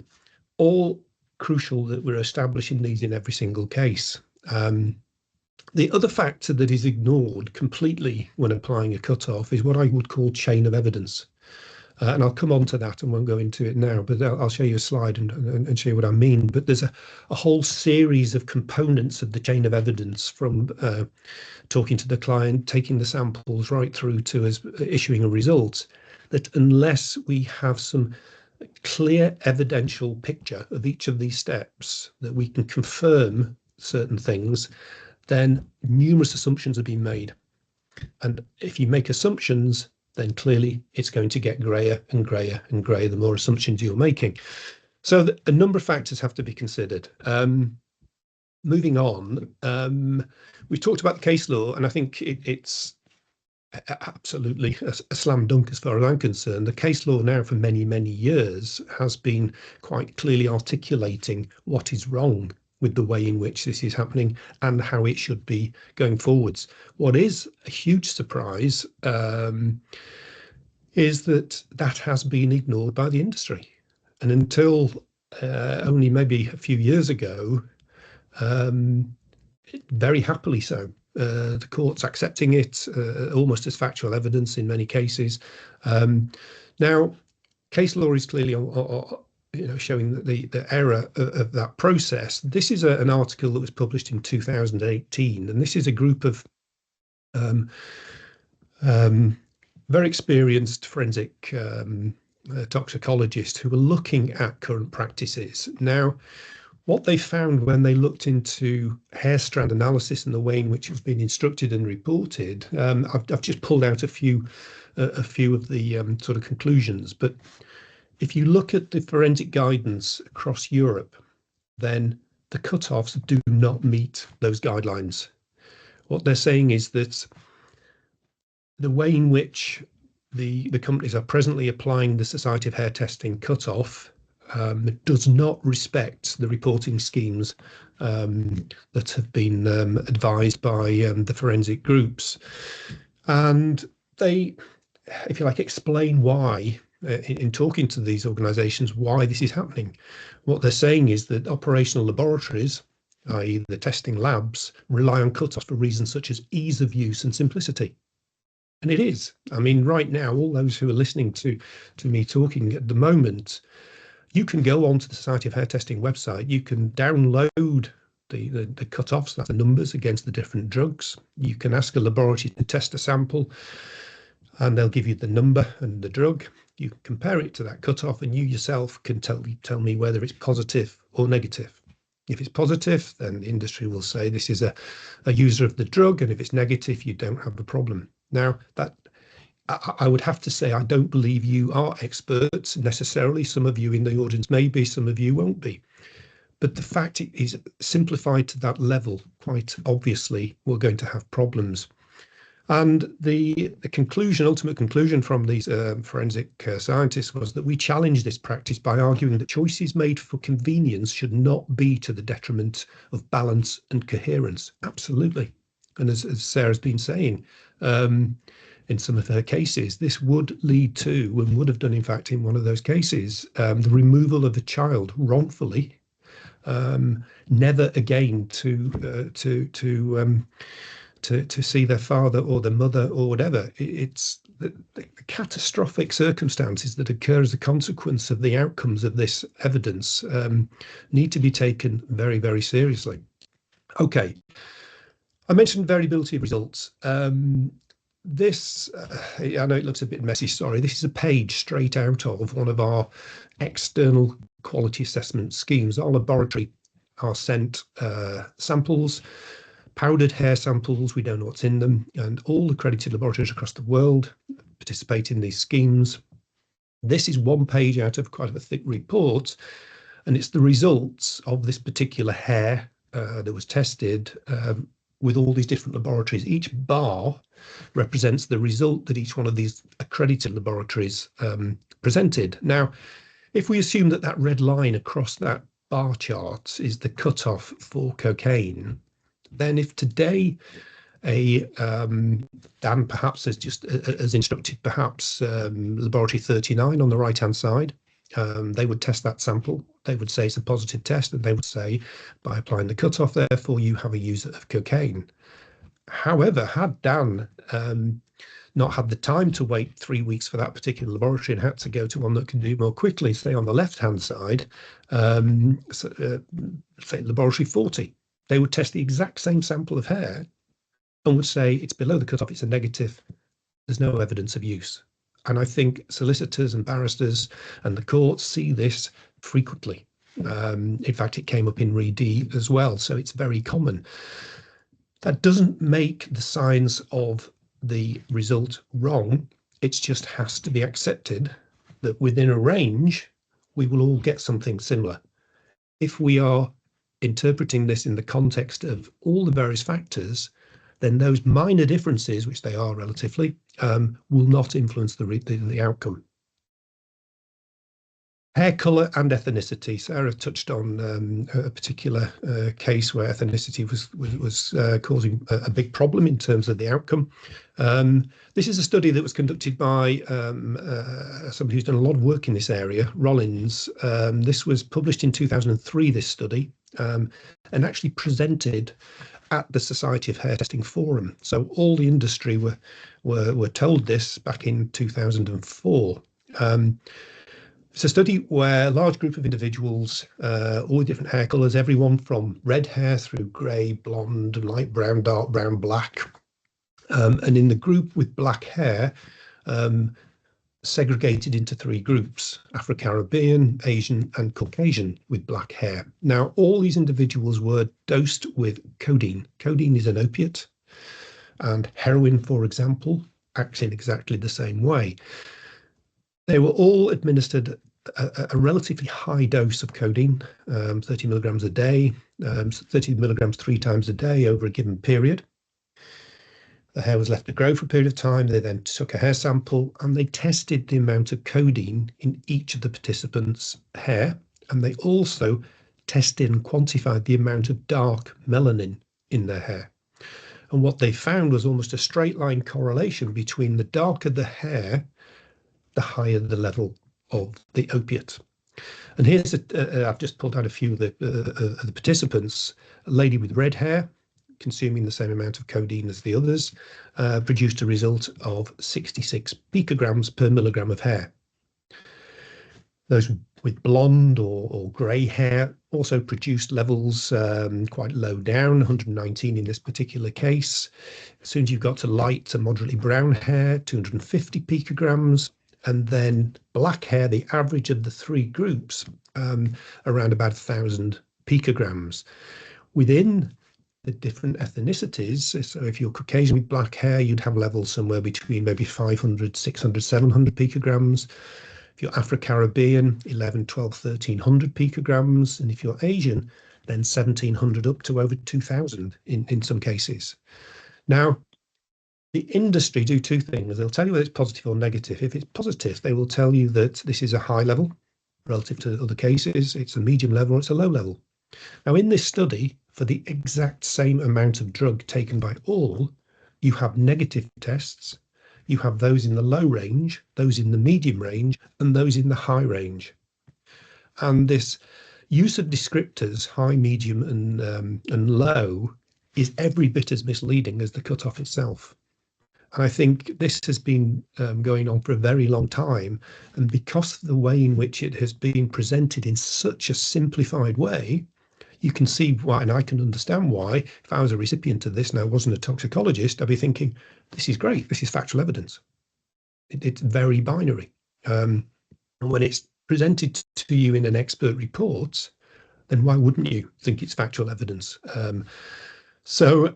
All crucial that we're establishing these in every single case. The other factor that is ignored completely when applying a cutoff is what I would call chain of evidence. And I'll come on to that and won't go into it now, but I'll show you a slide and show you what I mean. But there's a whole series of components of the chain of evidence, from talking to the client, taking the samples, right through to us issuing a result, that unless we have some clear evidential picture of each of these steps, that we can confirm certain things, then numerous assumptions are being made. And if you make assumptions, then clearly it's going to get grayer and grayer and grayer the more assumptions you're making. So a number of factors have to be considered. Moving on, we've talked about the case law, and I think it's absolutely a slam dunk as far as I'm concerned. The case law now for many, many years has been quite clearly articulating what is wrong with the way in which this is happening and how it should be going forwards. What is a huge surprise is that has been ignored by the industry. And until only maybe a few years ago, very happily so, the courts accepting it almost as factual evidence in many cases. Now, case law is clearly showing the error of that process. This is an article that was published in 2018, and this is a group of very experienced forensic toxicologists who were looking at current practices. Now, what they found when they looked into hair strand analysis and the way in which it's been instructed and reported, I've just pulled out a few of the sort of conclusions, but if you look at the forensic guidance across Europe, then the cutoffs do not meet those guidelines. What they're saying is that the way in which the companies are presently applying the Society of Hair Testing cutoff does not respect the reporting schemes that have been advised by the forensic groups. And they, if you like, explain why, in talking to these organisations, why this is happening. What they're saying is that operational laboratories, i.e. the testing labs, rely on cutoffs for reasons such as ease of use and simplicity. And it is. I mean, right now, all those who are listening to me talking at the moment, you can go onto the Society of Hair Testing website, you can download the cutoffs, that's the numbers against the different drugs. You can ask a laboratory to test a sample. and they'll give you the number and the drug. You can compare it to that cutoff, and you yourself can tell me whether it's positive or negative. If it's positive, then the industry will say this is a user of the drug, and if it's negative, you don't have a problem. Now, that I would have to say, I don't believe you are experts necessarily. Some of you in the audience may be, some of you won't be. But the fact it is simplified to that level, quite obviously, we're going to have problems. And the ultimate conclusion from these forensic scientists was that we challenged this practice by arguing that choices made for convenience should not be to the detriment of balance and coherence. Absolutely. And as Sarah's been saying, in some of her cases, this would lead to, and would have done, in fact, in one of those cases, the removal of a child wrongfully, never again to see their father or their mother or whatever. It's the catastrophic circumstances that occur as a consequence of the outcomes of this evidence need to be taken very, very seriously. Okay, I mentioned variability of results. This, I know it looks a bit messy, sorry. This is a page straight out of one of our external quality assessment schemes. Our laboratory are sent samples, powdered hair samples, we don't know what's in them, and all accredited laboratories across the world participate in these schemes. This is one page out of quite a thick report, and it's the results of this particular hair that was tested with all these different laboratories. Each bar represents the result that each one of these accredited laboratories presented. Now, if we assume that that red line across that bar chart is the cutoff for cocaine, then if today Dan perhaps has instructed perhaps laboratory 39 on the right hand side, they would test that sample. They would say it's a positive test, and they would say, by applying the cutoff, therefore you have a user of cocaine. However, had Dan not had the time to wait 3 weeks for that particular laboratory and had to go to one that can do more quickly, say on the left-hand side, say laboratory 40, they would test the exact same sample of hair and would say it's below the cutoff, it's a negative, there's no evidence of use. And I think solicitors and barristers and the courts see this frequently. In fact, it came up in Re D as well, so it's very common. That doesn't make the science of the result wrong. It just has to be accepted that within a range, we will all get something similar. If we are interpreting this in the context of all the various factors, then those minor differences, which they are relatively, will not influence the outcome. Hair colour and ethnicity. Sarah touched on a particular case where ethnicity was causing a big problem in terms of the outcome. This is a study that was conducted by somebody who's done a lot of work in this area, Rollins. This was published in 2003, this study, and actually presented at the Society of Hair Testing Forum. So all the industry were told this back in 2004. It's a study where a large group of individuals, all different hair colours, everyone from red hair through grey, blonde, light brown, dark brown, black. And in the group with black hair, segregated into 3 groups: Afro-Caribbean, Asian and Caucasian with black hair. Now, all these individuals were dosed with codeine. Codeine is an opiate, and heroin, for example, acts in exactly the same way. They were all administered a relatively high dose of codeine, 30 milligrams a day, 30 milligrams 3 times a day over a given period. The hair was left to grow for a period of time. They then took a hair sample and they tested the amount of codeine in each of the participants' hair. And they also tested and quantified the amount of dark melanin in their hair. And what they found was almost a straight line correlation between the darker the hair, the higher the level of the opiate. And here's I've just pulled out a few of the participants. A lady with red hair, consuming the same amount of codeine as the others, produced a result of 66 picograms per milligram of hair. Those with with blonde or grey hair also produced levels quite low down, 119 in this particular case. As soon as you've got to light to moderately brown hair, 250 picograms, and then black hair, the average of the three groups, around about 1,000 picograms. Within the different ethnicities, so if you're Caucasian with black hair, you'd have levels somewhere between maybe 500, 600, 700 picograms. If you're Afro-Caribbean, 11, 12, 1,300 picograms. And if you're Asian, then 1,700 up to over 2,000 in some cases. Now, the industry do two things. They'll tell you whether it's positive or negative. If it's positive, they will tell you that this is a high level relative to other cases. It's a medium level, or it's a low level. Now, in this study, for the exact same amount of drug taken by all, you have negative tests. You have those in the low range, those in the medium range, and those in the high range. And this use of descriptors, high, medium, and low, is every bit as misleading as the cutoff itself. And I think this has been going on for a very long time. And because of the way in which it has been presented in such a simplified way, you can see why, and I can understand why, if I was a recipient of this and I wasn't a toxicologist, I'd be thinking, this is great, this is factual evidence. It's very binary. And when it's presented to you in an expert report, then why wouldn't you think it's factual evidence? So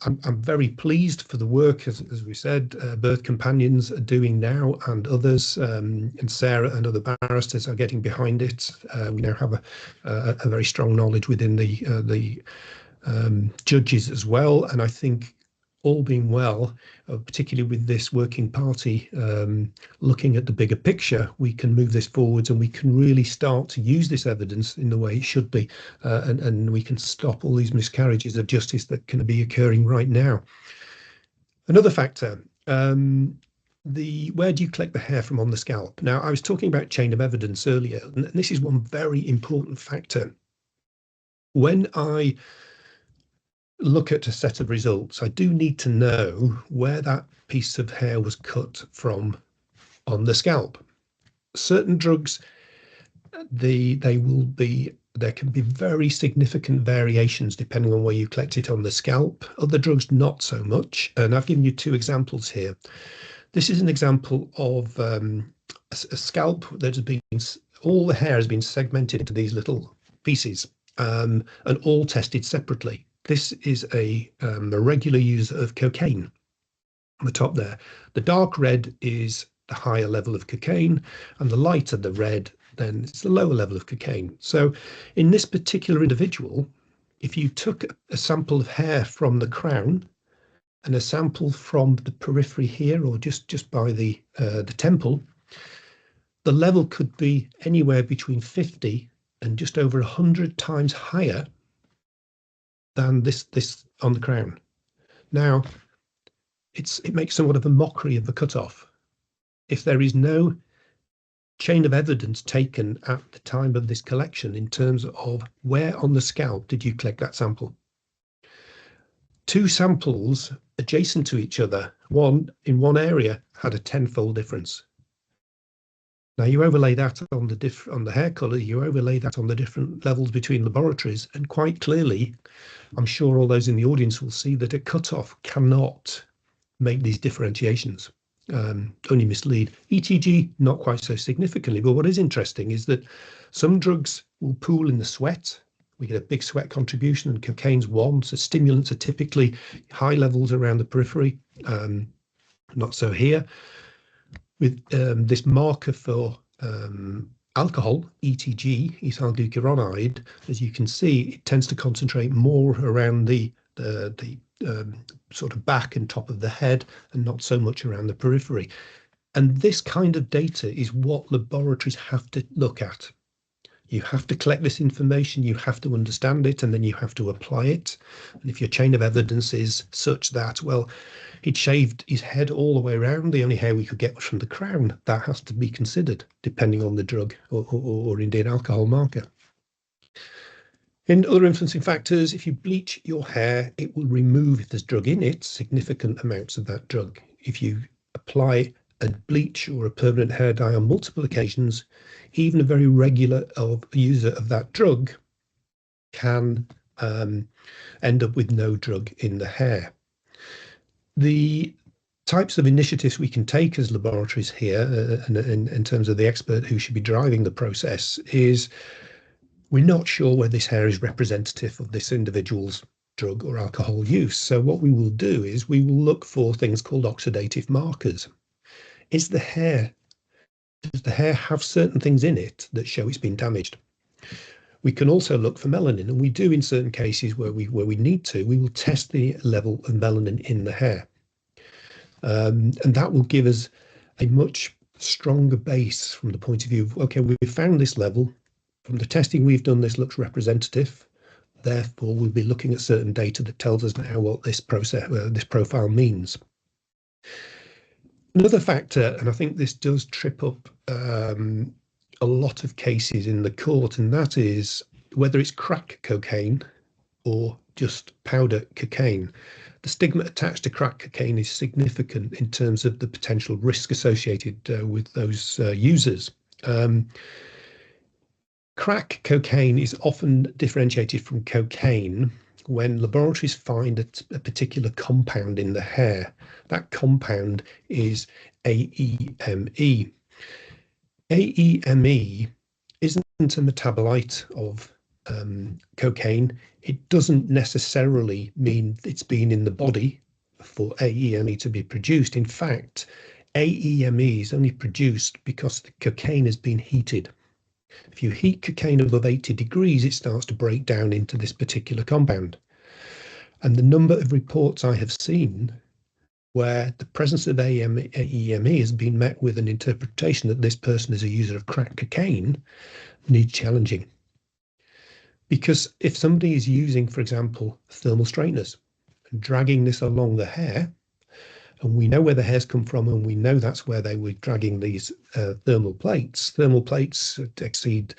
I'm very pleased for the work, as we said, Birth Companions are doing now, and others, and Sarah and other barristers are getting behind it. We now have a very strong knowledge within the judges as well, and I think all being well, particularly with this working party looking at the bigger picture, we can move this forwards and we can really start to use this evidence in the way it should be, and we can stop all these miscarriages of justice that can be occurring right now. Another factor, where do you collect the hair from on the scalp? Now, I was talking about chain of evidence earlier, and this is one very important factor. When I look at a set of results, I do need to know where that piece of hair was cut from on the scalp. Certain drugs, there can be very significant variations depending on where you collect it on the scalp. Other drugs, not so much. And I've given you two examples here. This is an example of a scalp that has been, all the hair has been segmented into these little pieces, and all tested separately. This is a regular user of cocaine on the top there. The dark red is the higher level of cocaine, and the lighter the red, then it's the lower level of cocaine. So in this particular individual, if you took a sample of hair from the crown and a sample from the periphery here, or just by the temple, the level could be anywhere between 50 and just over 100 times higher than this on the crown. Now, it makes somewhat of a mockery of the cutoff. If there is no chain of evidence taken at the time of this collection in terms of where on the scalp did you collect that sample. Two samples adjacent to each other, one in one area had a 10-fold difference. Now you overlay that on the hair colour, you overlay that on the different levels between laboratories, and quite clearly, I'm sure all those in the audience will see that a cutoff cannot make these differentiations, only mislead. ETG, not quite so significantly, but what is interesting is that some drugs will pool in the sweat. We get a big sweat contribution, and cocaine's one, so stimulants are typically high levels around the periphery, not so here. With this marker for alcohol, ETG, ethyl glucuronide, as you can see, it tends to concentrate more around the sort of back and top of the head, and not so much around the periphery. And this kind of data is what laboratories have to look at. You have to collect this information, you have to understand it, and then you have to apply it. And if your chain of evidence is such that, well, he'd shaved his head all the way around, the only hair we could get was from the crown, that has to be considered, depending on the drug or indeed alcohol marker. In other influencing factors, if you bleach your hair, it will remove, if there's drug in it, significant amounts of that drug. If you apply a bleach or a permanent hair dye on multiple occasions, even a very regular user of that drug can end up with no drug in the hair. The types of initiatives we can take as laboratories here, in terms of the expert who should be driving the process, is we're not sure whether this hair is representative of this individual's drug or alcohol use. So what we will do is we will look for things called oxidative markers. Does the hair have certain things in it that show it's been damaged? We can also look for melanin, and we do in certain cases where we need to. We will test the level of melanin in the hair, and that will give us a much stronger base from the point of view of, okay, we've found this level. From the testing we've done, this looks representative. Therefore, we'll be looking at certain data that tells us now what this profile means. Another factor, and I think this does trip up a lot of cases in the court, and that is whether it's crack cocaine or just powder cocaine. The stigma attached to crack cocaine is significant in terms of the potential risk associated with those users. Crack cocaine is often differentiated from cocaine when laboratories find a particular compound in the hair. That compound is AEME. AEME isn't a metabolite of cocaine. It doesn't necessarily mean it's been in the body for AEME to be produced. In fact, AEME is only produced because the cocaine has been heated. If you heat cocaine above 80 degrees, it starts to break down into this particular compound. And the number of reports I have seen where the presence of AEME has been met with an interpretation that this person is a user of crack cocaine needs challenging. Because if somebody is using, for example, thermal straighteners and dragging this along the hair, and we know where the hairs come from, and we know that's where they were dragging these thermal plates. Thermal plates exceed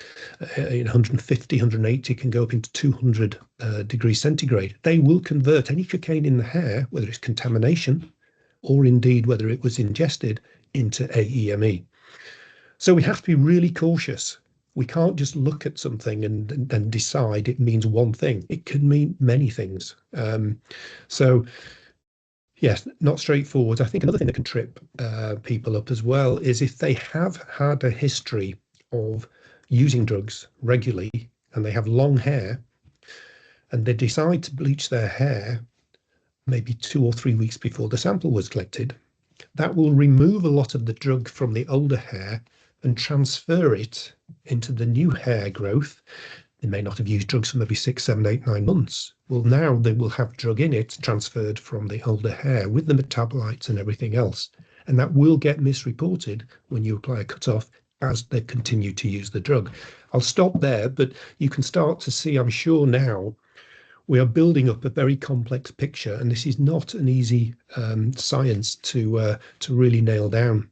150, 180, can go up into 200 degrees centigrade. They will convert any cocaine in the hair, whether it's contamination or indeed whether it was ingested, into AEME. So we have to be really cautious. We can't just look at something and decide it means one thing. It can mean many things. So yes, not straightforward. I think another thing that can trip people up as well is if they have had a history of using drugs regularly and they have long hair and they decide to bleach their hair maybe 2 or 3 weeks before the sample was collected, that will remove a lot of the drug from the older hair and transfer it into the new hair growth. They may not have used drugs for maybe 6, 7, 8, 9 months. Well, now they will have drug in it transferred from the older hair with the metabolites and everything else. And that will get misreported when you apply a cutoff as they continue to use the drug. I'll stop there, but you can start to see, I'm sure now, we are building up a very complex picture, and this is not an easy science to really nail down.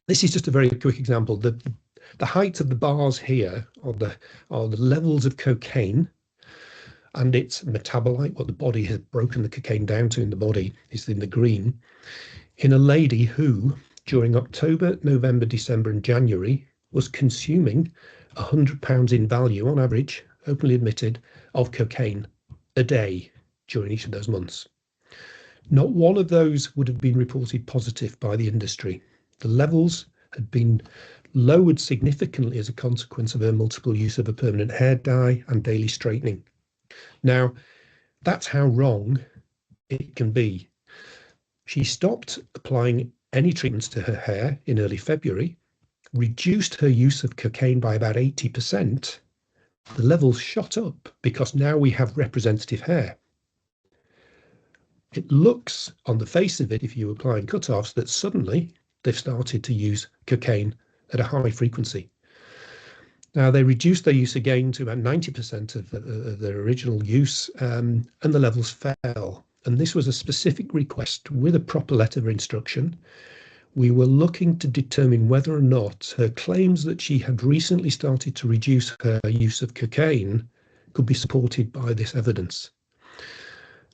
This is just a very quick example. The height of the bars here are the levels of cocaine and its metabolite, what the body has broken the cocaine down to in the body, is in the green, in a lady who, during October, November, December and January, was consuming £100 in value on average, openly admitted, of cocaine a day during each of those months. Not one of those would have been reported positive by the industry. The levels had been lowered significantly as a consequence of her multiple use of a permanent hair dye and daily straightening. Now, that's how wrong it can be. She stopped applying any treatments to her hair in early February, reduced her use of cocaine by about 80%. The levels shot up because now we have representative hair. It looks on the face of it, if you're applying cutoffs, that suddenly they've started to use cocaine at a high frequency. Now, they reduced their use again to about 90% of their original use, and the levels fell. And this was a specific request with a proper letter of instruction. We were looking to determine whether or not her claims that she had recently started to reduce her use of cocaine could be supported by this evidence.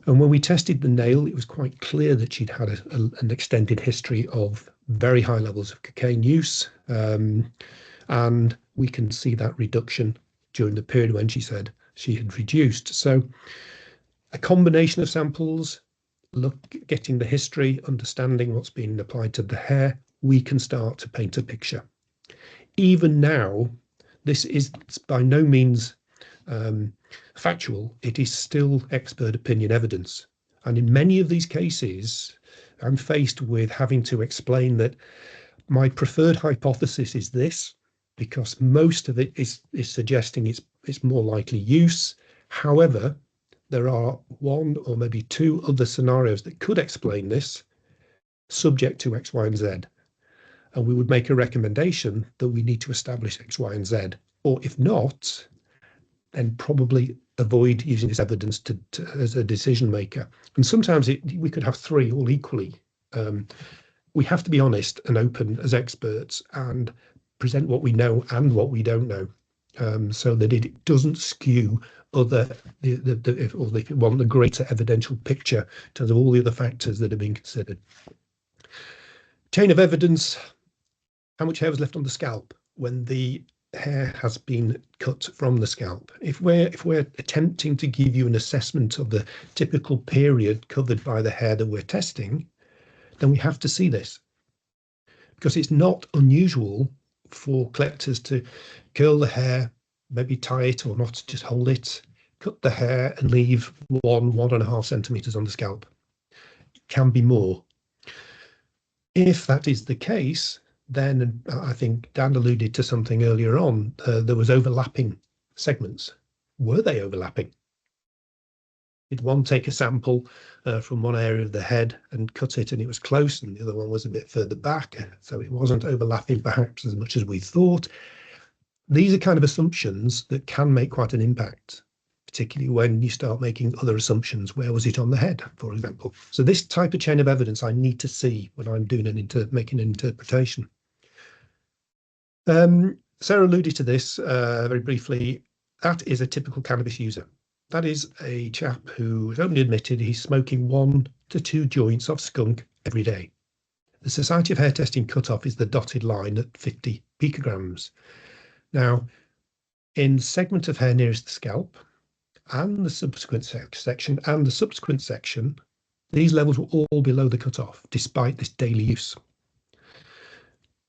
And when we tested the nail, it was quite clear that she'd had an extended history of very high levels of cocaine use, and we can see that reduction during the period when she said she had reduced. So a combination of samples, getting the history, understanding what's being applied to the hair, we can start to paint a picture. Even now, this is by no means factual. It is still expert opinion evidence. And in many of these cases, I'm faced with having to explain that my preferred hypothesis is this, because most of it is suggesting it's more likely use. However, there are one or maybe two other scenarios that could explain this, subject to X, Y, and Z. And we would make a recommendation that we need to establish X, Y, and Z. Or if not, then probably avoid using this evidence as a decision maker. And sometimes we could have three all equally. We have to be honest and open as experts and present what we know and what we don't know, so that it doesn't skew if you want the greater evidential picture in terms of all the other factors that are being considered. Chain of evidence: how much hair was left on the scalp when the hair has been cut from the scalp. If we're attempting to give you an assessment of the typical period covered by the hair that we're testing, then we have to see this, because it's not unusual for collectors to curl the hair, maybe tie it or not, just hold it, cut the hair and leave 1.5 centimeters on the scalp. It can be more. If that is the case, then I think Dan alluded to something earlier on. There was overlapping segments. Were they overlapping? Did one take a sample from one area of the head and cut it and it was close, and the other one was a bit further back, so it wasn't overlapping perhaps as much as we thought? These are kind of assumptions that can make quite an impact, particularly when you start making other assumptions. Where was it on the head, for example? So this type of chain of evidence I need to see when I'm doing making an interpretation. Sarah alluded to this very briefly. That is a typical cannabis user. That is a chap who has only admitted he's smoking 1 to 2 joints of skunk every day. The Society of Hair Testing cutoff is the dotted line at 50 picograms. Now, in the segment of hair nearest the scalp and the subsequent section and the subsequent section, these levels were all below the cutoff, despite this daily use.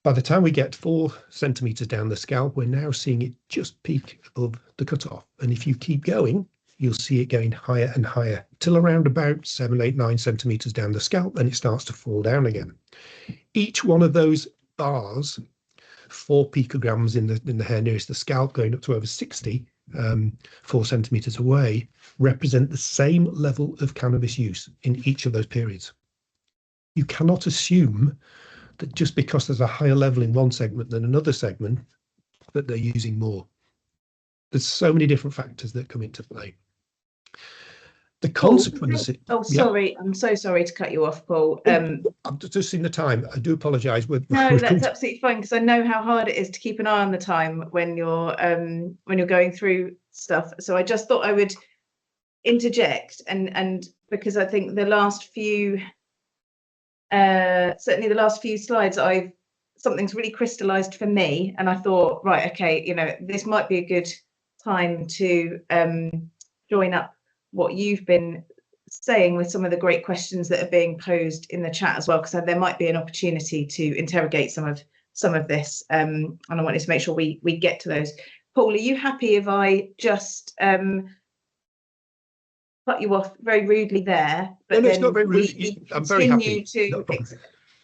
By the time we get 4 centimeters down the scalp, we're now seeing it just peak above the cutoff. And if you keep going, you'll see it going higher and higher till around about 7, 8, 9 centimeters down the scalp, then it starts to fall down again. Each one of those bars, 4 picograms in the hair nearest the scalp, going up to over 60, 4 centimeters away, represent the same level of cannabis use in each of those periods. You cannot assume that just because there's a higher level in one segment than another segment, that they're using more. There's so many different factors that come into play. The consequence. Oh, sorry, yeah. I'm so sorry to cut you off, Paul. I'm just in the time. I do apologise. No, that's absolutely fine, because I know how hard it is to keep an eye on the time when you're going through stuff. So I just thought I would interject, and because I think the last few, certainly the last few slides, something's really crystallised for me, and I thought, right, okay, this might be a good time to join up what you've been saying with some of the great questions that are being posed in the chat as well, because there might be an opportunity to interrogate some of this, and I wanted to make sure we get to those. Paul, are you happy if I just cut you off very rudely there? But no, it's not very rude. I'm very happy.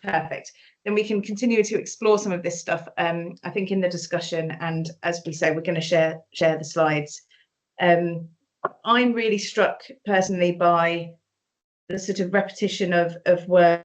Perfect. Then we can continue to explore some of this stuff, I think, in the discussion, and as we say, we're going to share the slides. I'm really struck personally by the sort of repetition of words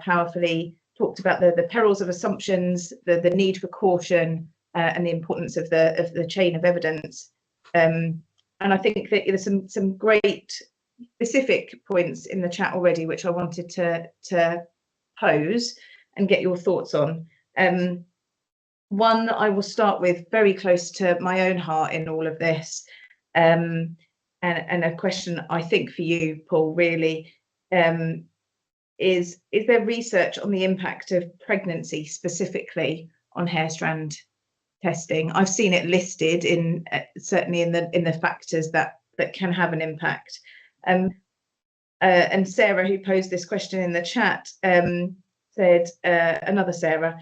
powerfully talked about the perils of assumptions, the need for caution, and the importance of the chain of evidence. And I think that there's some great specific points in the chat already, which I wanted to pose and get your thoughts on. One that I will start with, very close to my own heart in all of this, and a question I think for you, Paul, really, is there research on the impact of pregnancy specifically on hair strand testing? I've seen it listed in certainly in the factors that can have an impact. And Sarah, who posed this question in the chat, said, another Sarah,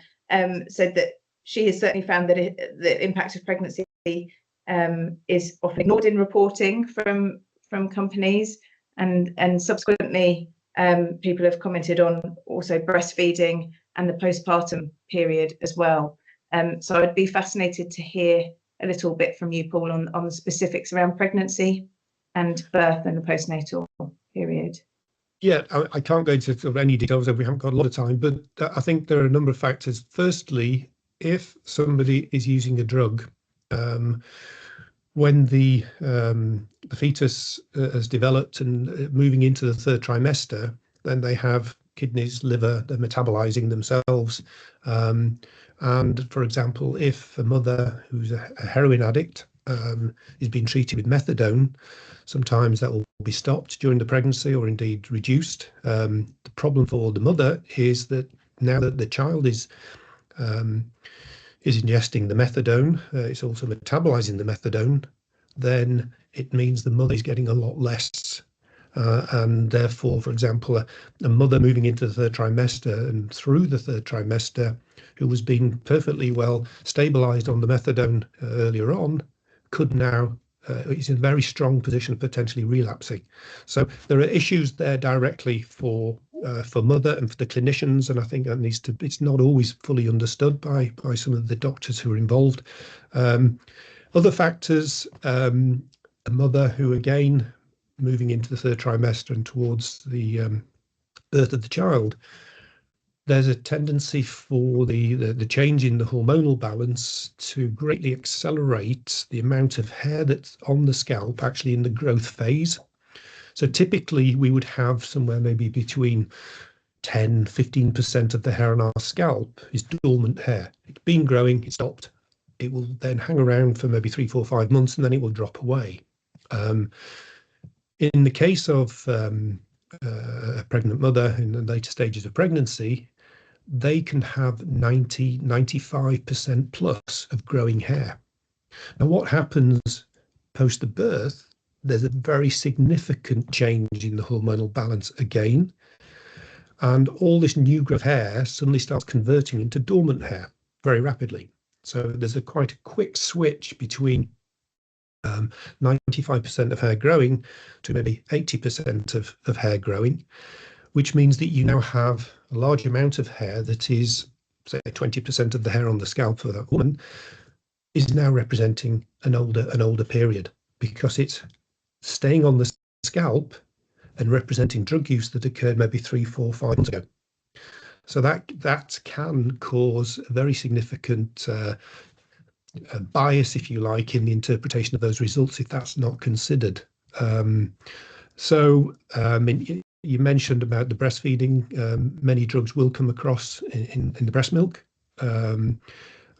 said that she has certainly found that the impact of pregnancy is often ignored in reporting from companies, and subsequently people have commented on also breastfeeding and the postpartum period as well. So I'd be fascinated to hear a little bit from you, Paul, on the specifics around pregnancy and birth and the postnatal period. Yeah, I can't go into sort of any details, we haven't got a lot of time, but I think there are a number of factors. Firstly, if somebody is using a drug, when the fetus has developed and moving into the third trimester, then they have kidneys, liver, they're metabolizing themselves. And for example, if a mother who's a heroin addict is being treated with methadone, sometimes that will be stopped during the pregnancy or indeed reduced. The problem for the mother is that now that the child is ingesting the methadone, it's also metabolizing the methadone, then it means the mother is getting a lot less. And therefore, for example, a mother moving into the third trimester and through the third trimester who was being perfectly well stabilized on the methadone earlier on could now is in a very strong position of potentially relapsing. So there are issues there directly for mother and for the clinicians, and I think that needs to, it's not always fully understood by some of the doctors who are involved. Other factors, a mother who again moving into the third trimester and towards the birth of the child, there's a tendency for the change in the hormonal balance to greatly accelerate the amount of hair that's on the scalp actually in the growth phase. So typically we would have somewhere maybe between 10-15% of the hair on our scalp is dormant hair. It's been growing, it stopped. It will then hang around for maybe 3, 4, 5 months and then it will drop away. In the case of a pregnant mother in the later stages of pregnancy, they can have 90-95% plus of growing hair. Now, what happens post the birth? There's a very significant change in the hormonal balance again, and all this new growth hair suddenly starts converting into dormant hair very rapidly. So there's quite a quick switch between 95% of hair growing to maybe 80% of hair growing, which means that you now have a large amount of hair that is, say, 20% of the hair on the scalp for that woman is now representing an older period, because it's staying on the scalp and representing drug use that occurred maybe 3, 4, 5 months ago. So that can cause a very significant bias, if you like, in the interpretation of those results if that's not considered. You mentioned about the breastfeeding. Many drugs will come across in the breast milk, and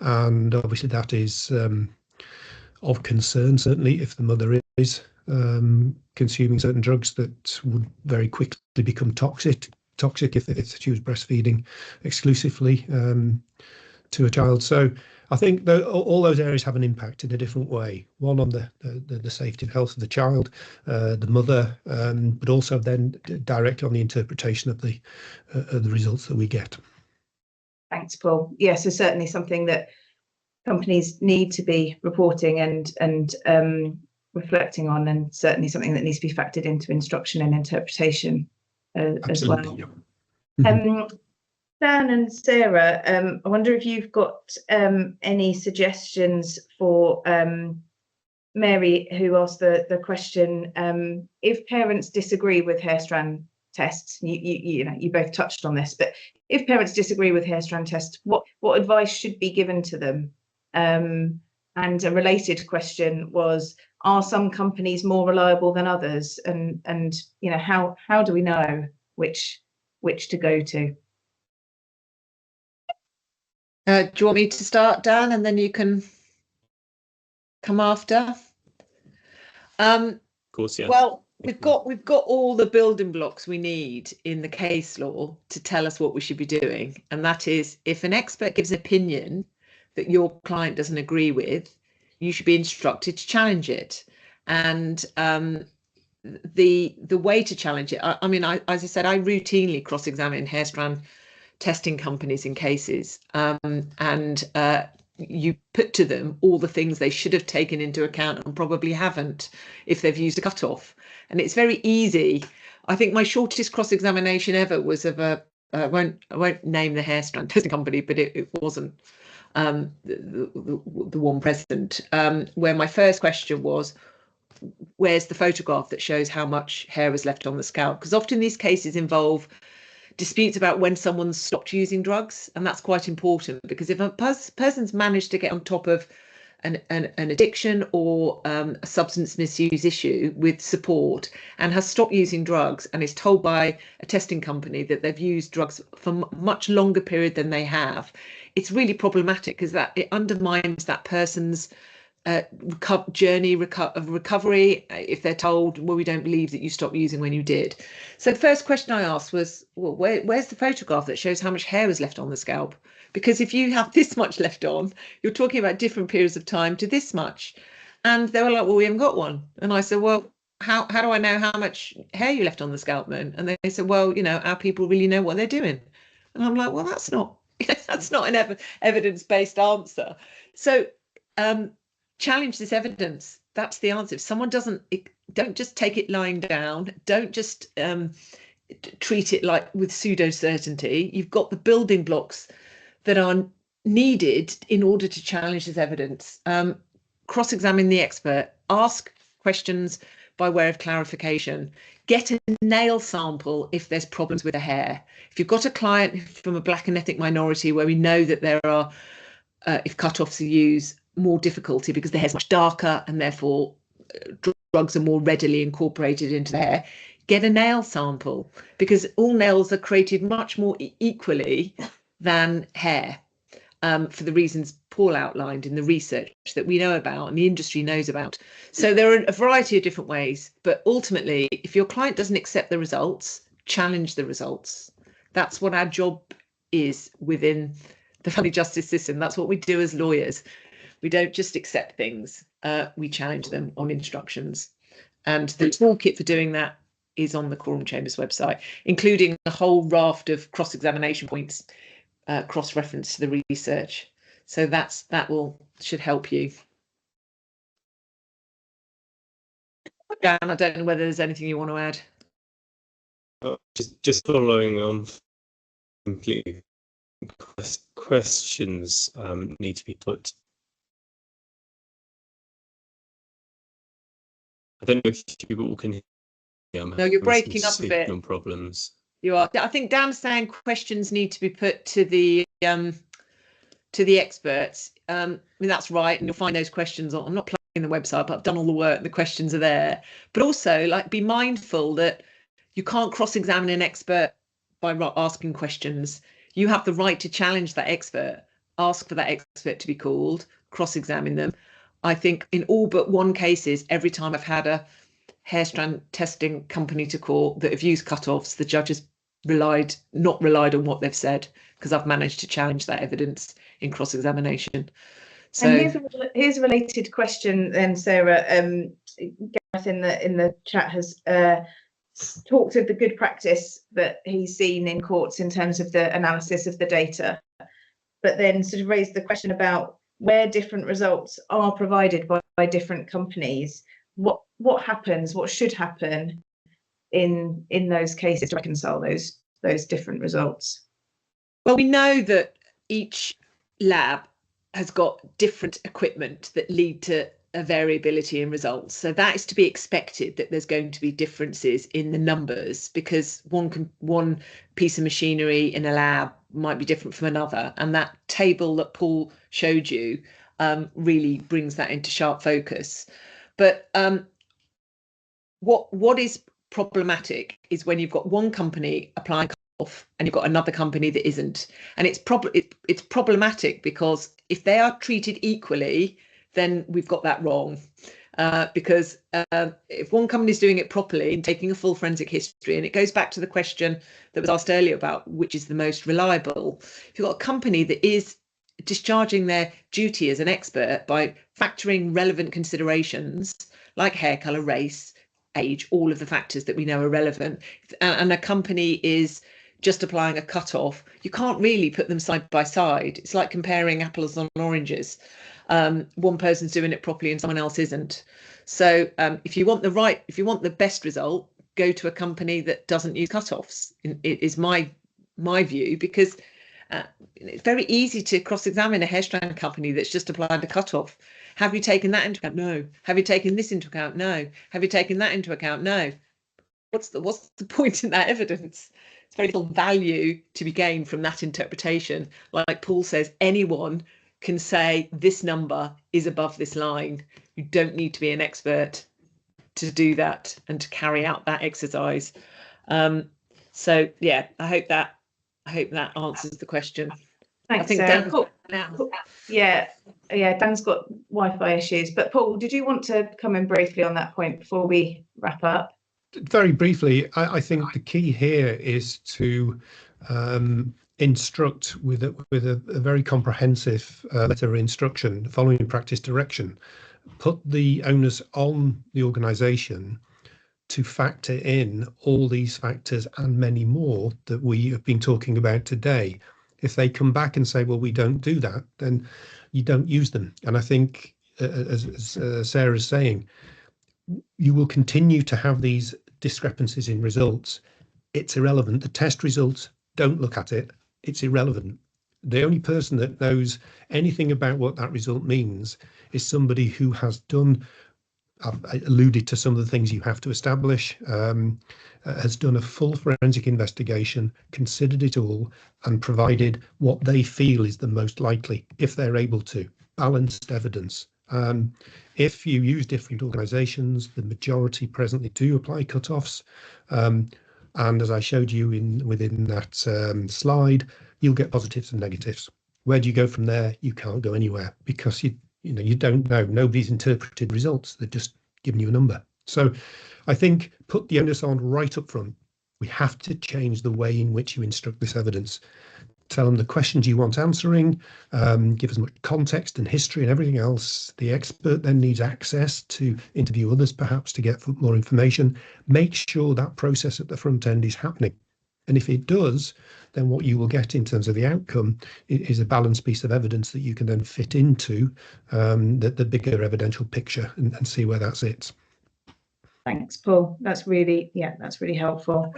obviously that is of concern, certainly if the mother is consuming certain drugs that would very quickly become toxic if she was breastfeeding exclusively to a child. So I think all those areas have an impact in a different way. One on the safety and health of the child, the mother, but also then directly on the interpretation of the results that we get. Thanks, Paul. Yes, so certainly something that companies need to be reporting and reflecting on, and certainly something that needs to be factored into instruction and interpretation as well. Yeah. Dan and Sarah, I wonder if you've got any suggestions for Mary, who asked the question, if parents disagree with hair strand tests, you both touched on this, but if parents disagree with hair strand tests, what advice should be given to them? And a related question was, are some companies more reliable than others? And how do we know which to go to? Do you want me to start, Dan, and then you can come after? course, yeah. Well, we've got all the building blocks we need in the case law to tell us what we should be doing. And that is, if an expert gives an opinion that your client doesn't agree with, you should be instructed to challenge it. And the way to challenge it, I mean, as I said, I routinely cross-examine hair strand testing companies in cases, and you put to them all the things they should have taken into account and probably haven't if they've used a cutoff. And it's very easy. I think my shortest cross-examination ever was of I won't name the hair strand testing company, but it wasn't the one present, where my first question was, where's the photograph that shows how much hair was left on the scalp? Because often these cases involve disputes about when someone's stopped using drugs, and that's quite important, because if a person's managed to get on top of an addiction or a substance misuse issue with support and has stopped using drugs and is told by a testing company that they've used drugs for much longer period than they have, it's really problematic, because that it undermines that person's journey of recovery if they're told, well, we don't believe that you stopped using when you did. So the first question I asked was, well, where's the photograph that shows how much hair was left on the scalp? Because if you have this much left on, you're talking about different periods of time to this much. And they were like, well, we haven't got one. And I said, well, how do I know how much hair you left on the scalp then? And they said, well, you know, our people really know what they're doing. And I'm like, well, that's not an evidence-based answer. So challenge this evidence. That's the answer. If someone don't just take it lying down. Don't just treat it like with pseudo certainty. You've got the building blocks that are needed in order to challenge this evidence. Cross-examine the expert. Ask questions by way of clarification. Get a nail sample if there's problems with the hair. If you've got a client from a black and ethnic minority where we know that there are, if cut-offs are used, more difficulty because the hair's much darker and therefore drugs are more readily incorporated into the hair, get a nail sample, because all nails are created much more equally than hair, for the reasons Paul outlined in the research that we know about and the industry knows about. So there are a variety of different ways, but ultimately, if your client doesn't accept the results, challenge the results. That's what our job is within the family justice system. That's what we do as lawyers. We don't just accept things, we challenge them on instructions. And the toolkit for doing that is on the Coram Chambers website, including a whole raft of cross-examination points, cross-reference to the research. So that should help you. Dan, I don't know whether there's anything you want to add. Just following on completely, questions need to be put. I don't know if you all can hear me. No, you're breaking up a bit. Problems. You are. I think Dan's saying questions need to be put to the experts. I mean, that's right, and you'll find those questions on. I'm not plugging the website, but I've done all the work. The questions are there. But also, like, be mindful that you can't cross-examine an expert by asking questions. You have the right to challenge that expert. Ask for that expert to be called. Cross-examine them. I think in all but one cases, every time I've had a hair strand testing company to court that have used cut-offs, the judge has not relied on what they've said, because I've managed to challenge that evidence in cross-examination. So and here's a related question then, Sarah. Gareth in the chat has talked of the good practice that he's seen in courts in terms of the analysis of the data, but then sort of raised the question about where different results are provided by different companies. What happens, what should happen in those cases to reconcile those different results? Well, we know that each lab has got different equipment that lead to a variability in results. So that is to be expected, that there's going to be differences in the numbers, because one piece of machinery in a lab might be different from another. And that table that Paul showed you really brings that into sharp focus. But what is problematic is when you've got one company applying off and you've got another company that isn't. And it's problematic because if they are treated equally, then we've got that wrong. because if one company is doing it properly and taking a full forensic history, and it goes back to the question that was asked earlier about which is the most reliable, if you've got a company that is discharging their duty as an expert by factoring relevant considerations like hair colour, race, age, all of the factors that we know are relevant, and a company is just applying a cut-off, you can't really put them side by side. It's like comparing apples and oranges. One person's doing it properly and someone else isn't. So if you want the best result, go to a company that doesn't use cut-offs. It is my view, because it's very easy to cross-examine a hair strand company that's just applied a cut-off. Have you taken that into account? No. Have you taken this into account? No. Have you taken that into account? No. What's the point in that evidence? It's very little value to be gained from that interpretation. Like Paul says, anyone can say this number is above this line. You don't need to be an expert to do that and to carry out that exercise. So yeah, I hope that answers the question. Thanks, I think Sarah. Paul, yeah, Dan's got Wi-Fi issues, but Paul, did you want to come in briefly on that point before we wrap up? Very briefly, I think the key here is to instruct with a very comprehensive letter of instruction following practice direction. Put the onus on the organisation to factor in all these factors and many more that we have been talking about today. If they come back and say, well, we don't do that, then you don't use them. And I think, as Sarah's saying, you will continue to have these discrepancies in results. It's irrelevant. The test results, don't look at it. It's irrelevant. The only person that knows anything about what that result means is somebody who has done, I've alluded to some of the things you have to establish, has done a full forensic investigation, considered it all, and provided what they feel is the most likely, if they're able to. Balanced evidence. If you use different organisations, the majority presently do apply cut-offs. And as I showed you within that slide, you'll get positives and negatives. Where do you go from there? You can't go anywhere, because you don't know. Nobody's interpreted results. They're just giving you a number. So I think put the onus on right up front. We have to change the way in which you instruct this evidence. Tell them the questions you want answering, give as much context and history and everything else. The expert then needs access to interview others, perhaps, to get more information. Make sure that process at the front end is happening. And if it does, then what you will get in terms of the outcome is a balanced piece of evidence that you can then fit into the bigger evidential picture and see where that sits. Thanks, Paul. That's really helpful.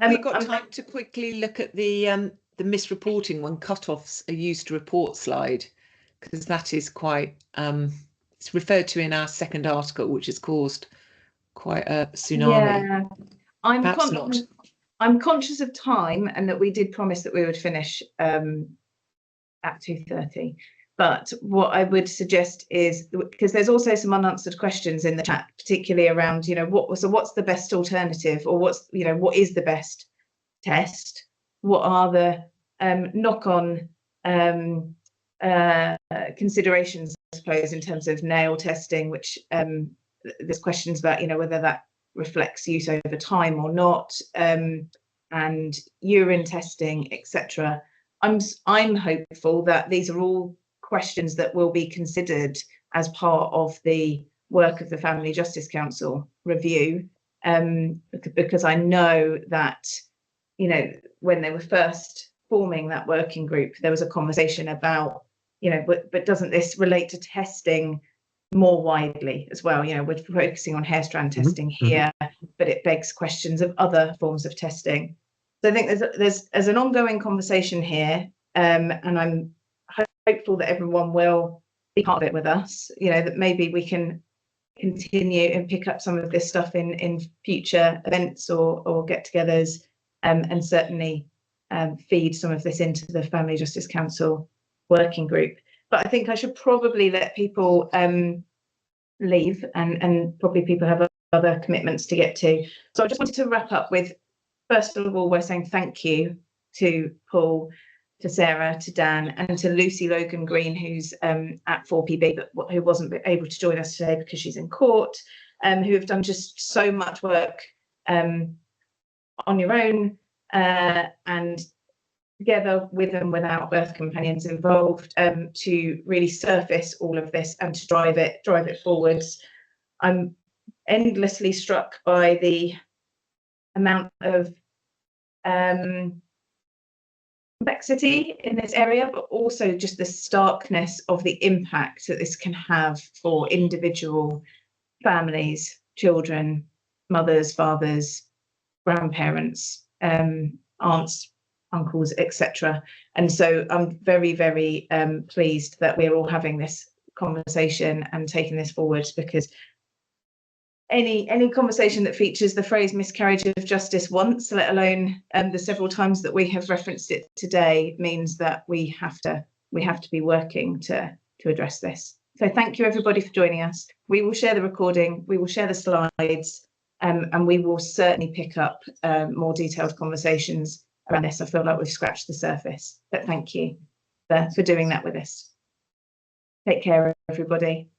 Have we got time to quickly look at the misreporting when cut-offs are used to report slide? Because that is quite, it's referred to in our second article, which has caused quite a tsunami. Yeah, I'm conscious of time, and that we did promise that we would finish at 2:30. But what I would suggest is, because there's also some unanswered questions in the chat, particularly around, what's the best alternative, or what is the best test? What are the knock-on considerations, I suppose, in terms of nail testing, which there's questions about, whether that reflects use over time or not, and urine testing, etc. I'm hopeful that these are all questions that will be considered as part of the work of the Family Justice Council review, because I know that, when they were first forming that working group, there was a conversation about, but doesn't this relate to testing more widely as well? We're focusing on hair strand testing here, but it begs questions of other forms of testing. So I think there's an ongoing conversation here, and I'm hopeful that everyone will be part of it with us, that maybe we can continue and pick up some of this stuff in future events or get-togethers, and certainly feed some of this into the Family Justice Council working group. But I think I should probably let people leave, and probably people have other commitments to get to. So I just wanted to wrap up with, first of all, we're saying thank you to Paul to Sarah, to Dan, and to Lucy Logan Green, who's at 4PB, but who wasn't able to join us today because she's in court, who have done just so much work on your own and together with and without birth companions involved to really surface all of this and to drive it forwards. I'm endlessly struck by the amount of complexity in this area, but also just the starkness of the impact that this can have for individual families, children, mothers, fathers, grandparents, aunts, uncles, etc. And so I'm very, very pleased that we're all having this conversation and taking this forward, because any conversation that features the phrase miscarriage of justice once, let alone the several times that we have referenced it today, means that we have to be working to address this. So thank you everybody for joining us. We will share the recording, we will share the slides, and we will certainly pick up more detailed conversations around this. I feel like we've scratched the surface, but thank you for doing that with us. Take care, everybody.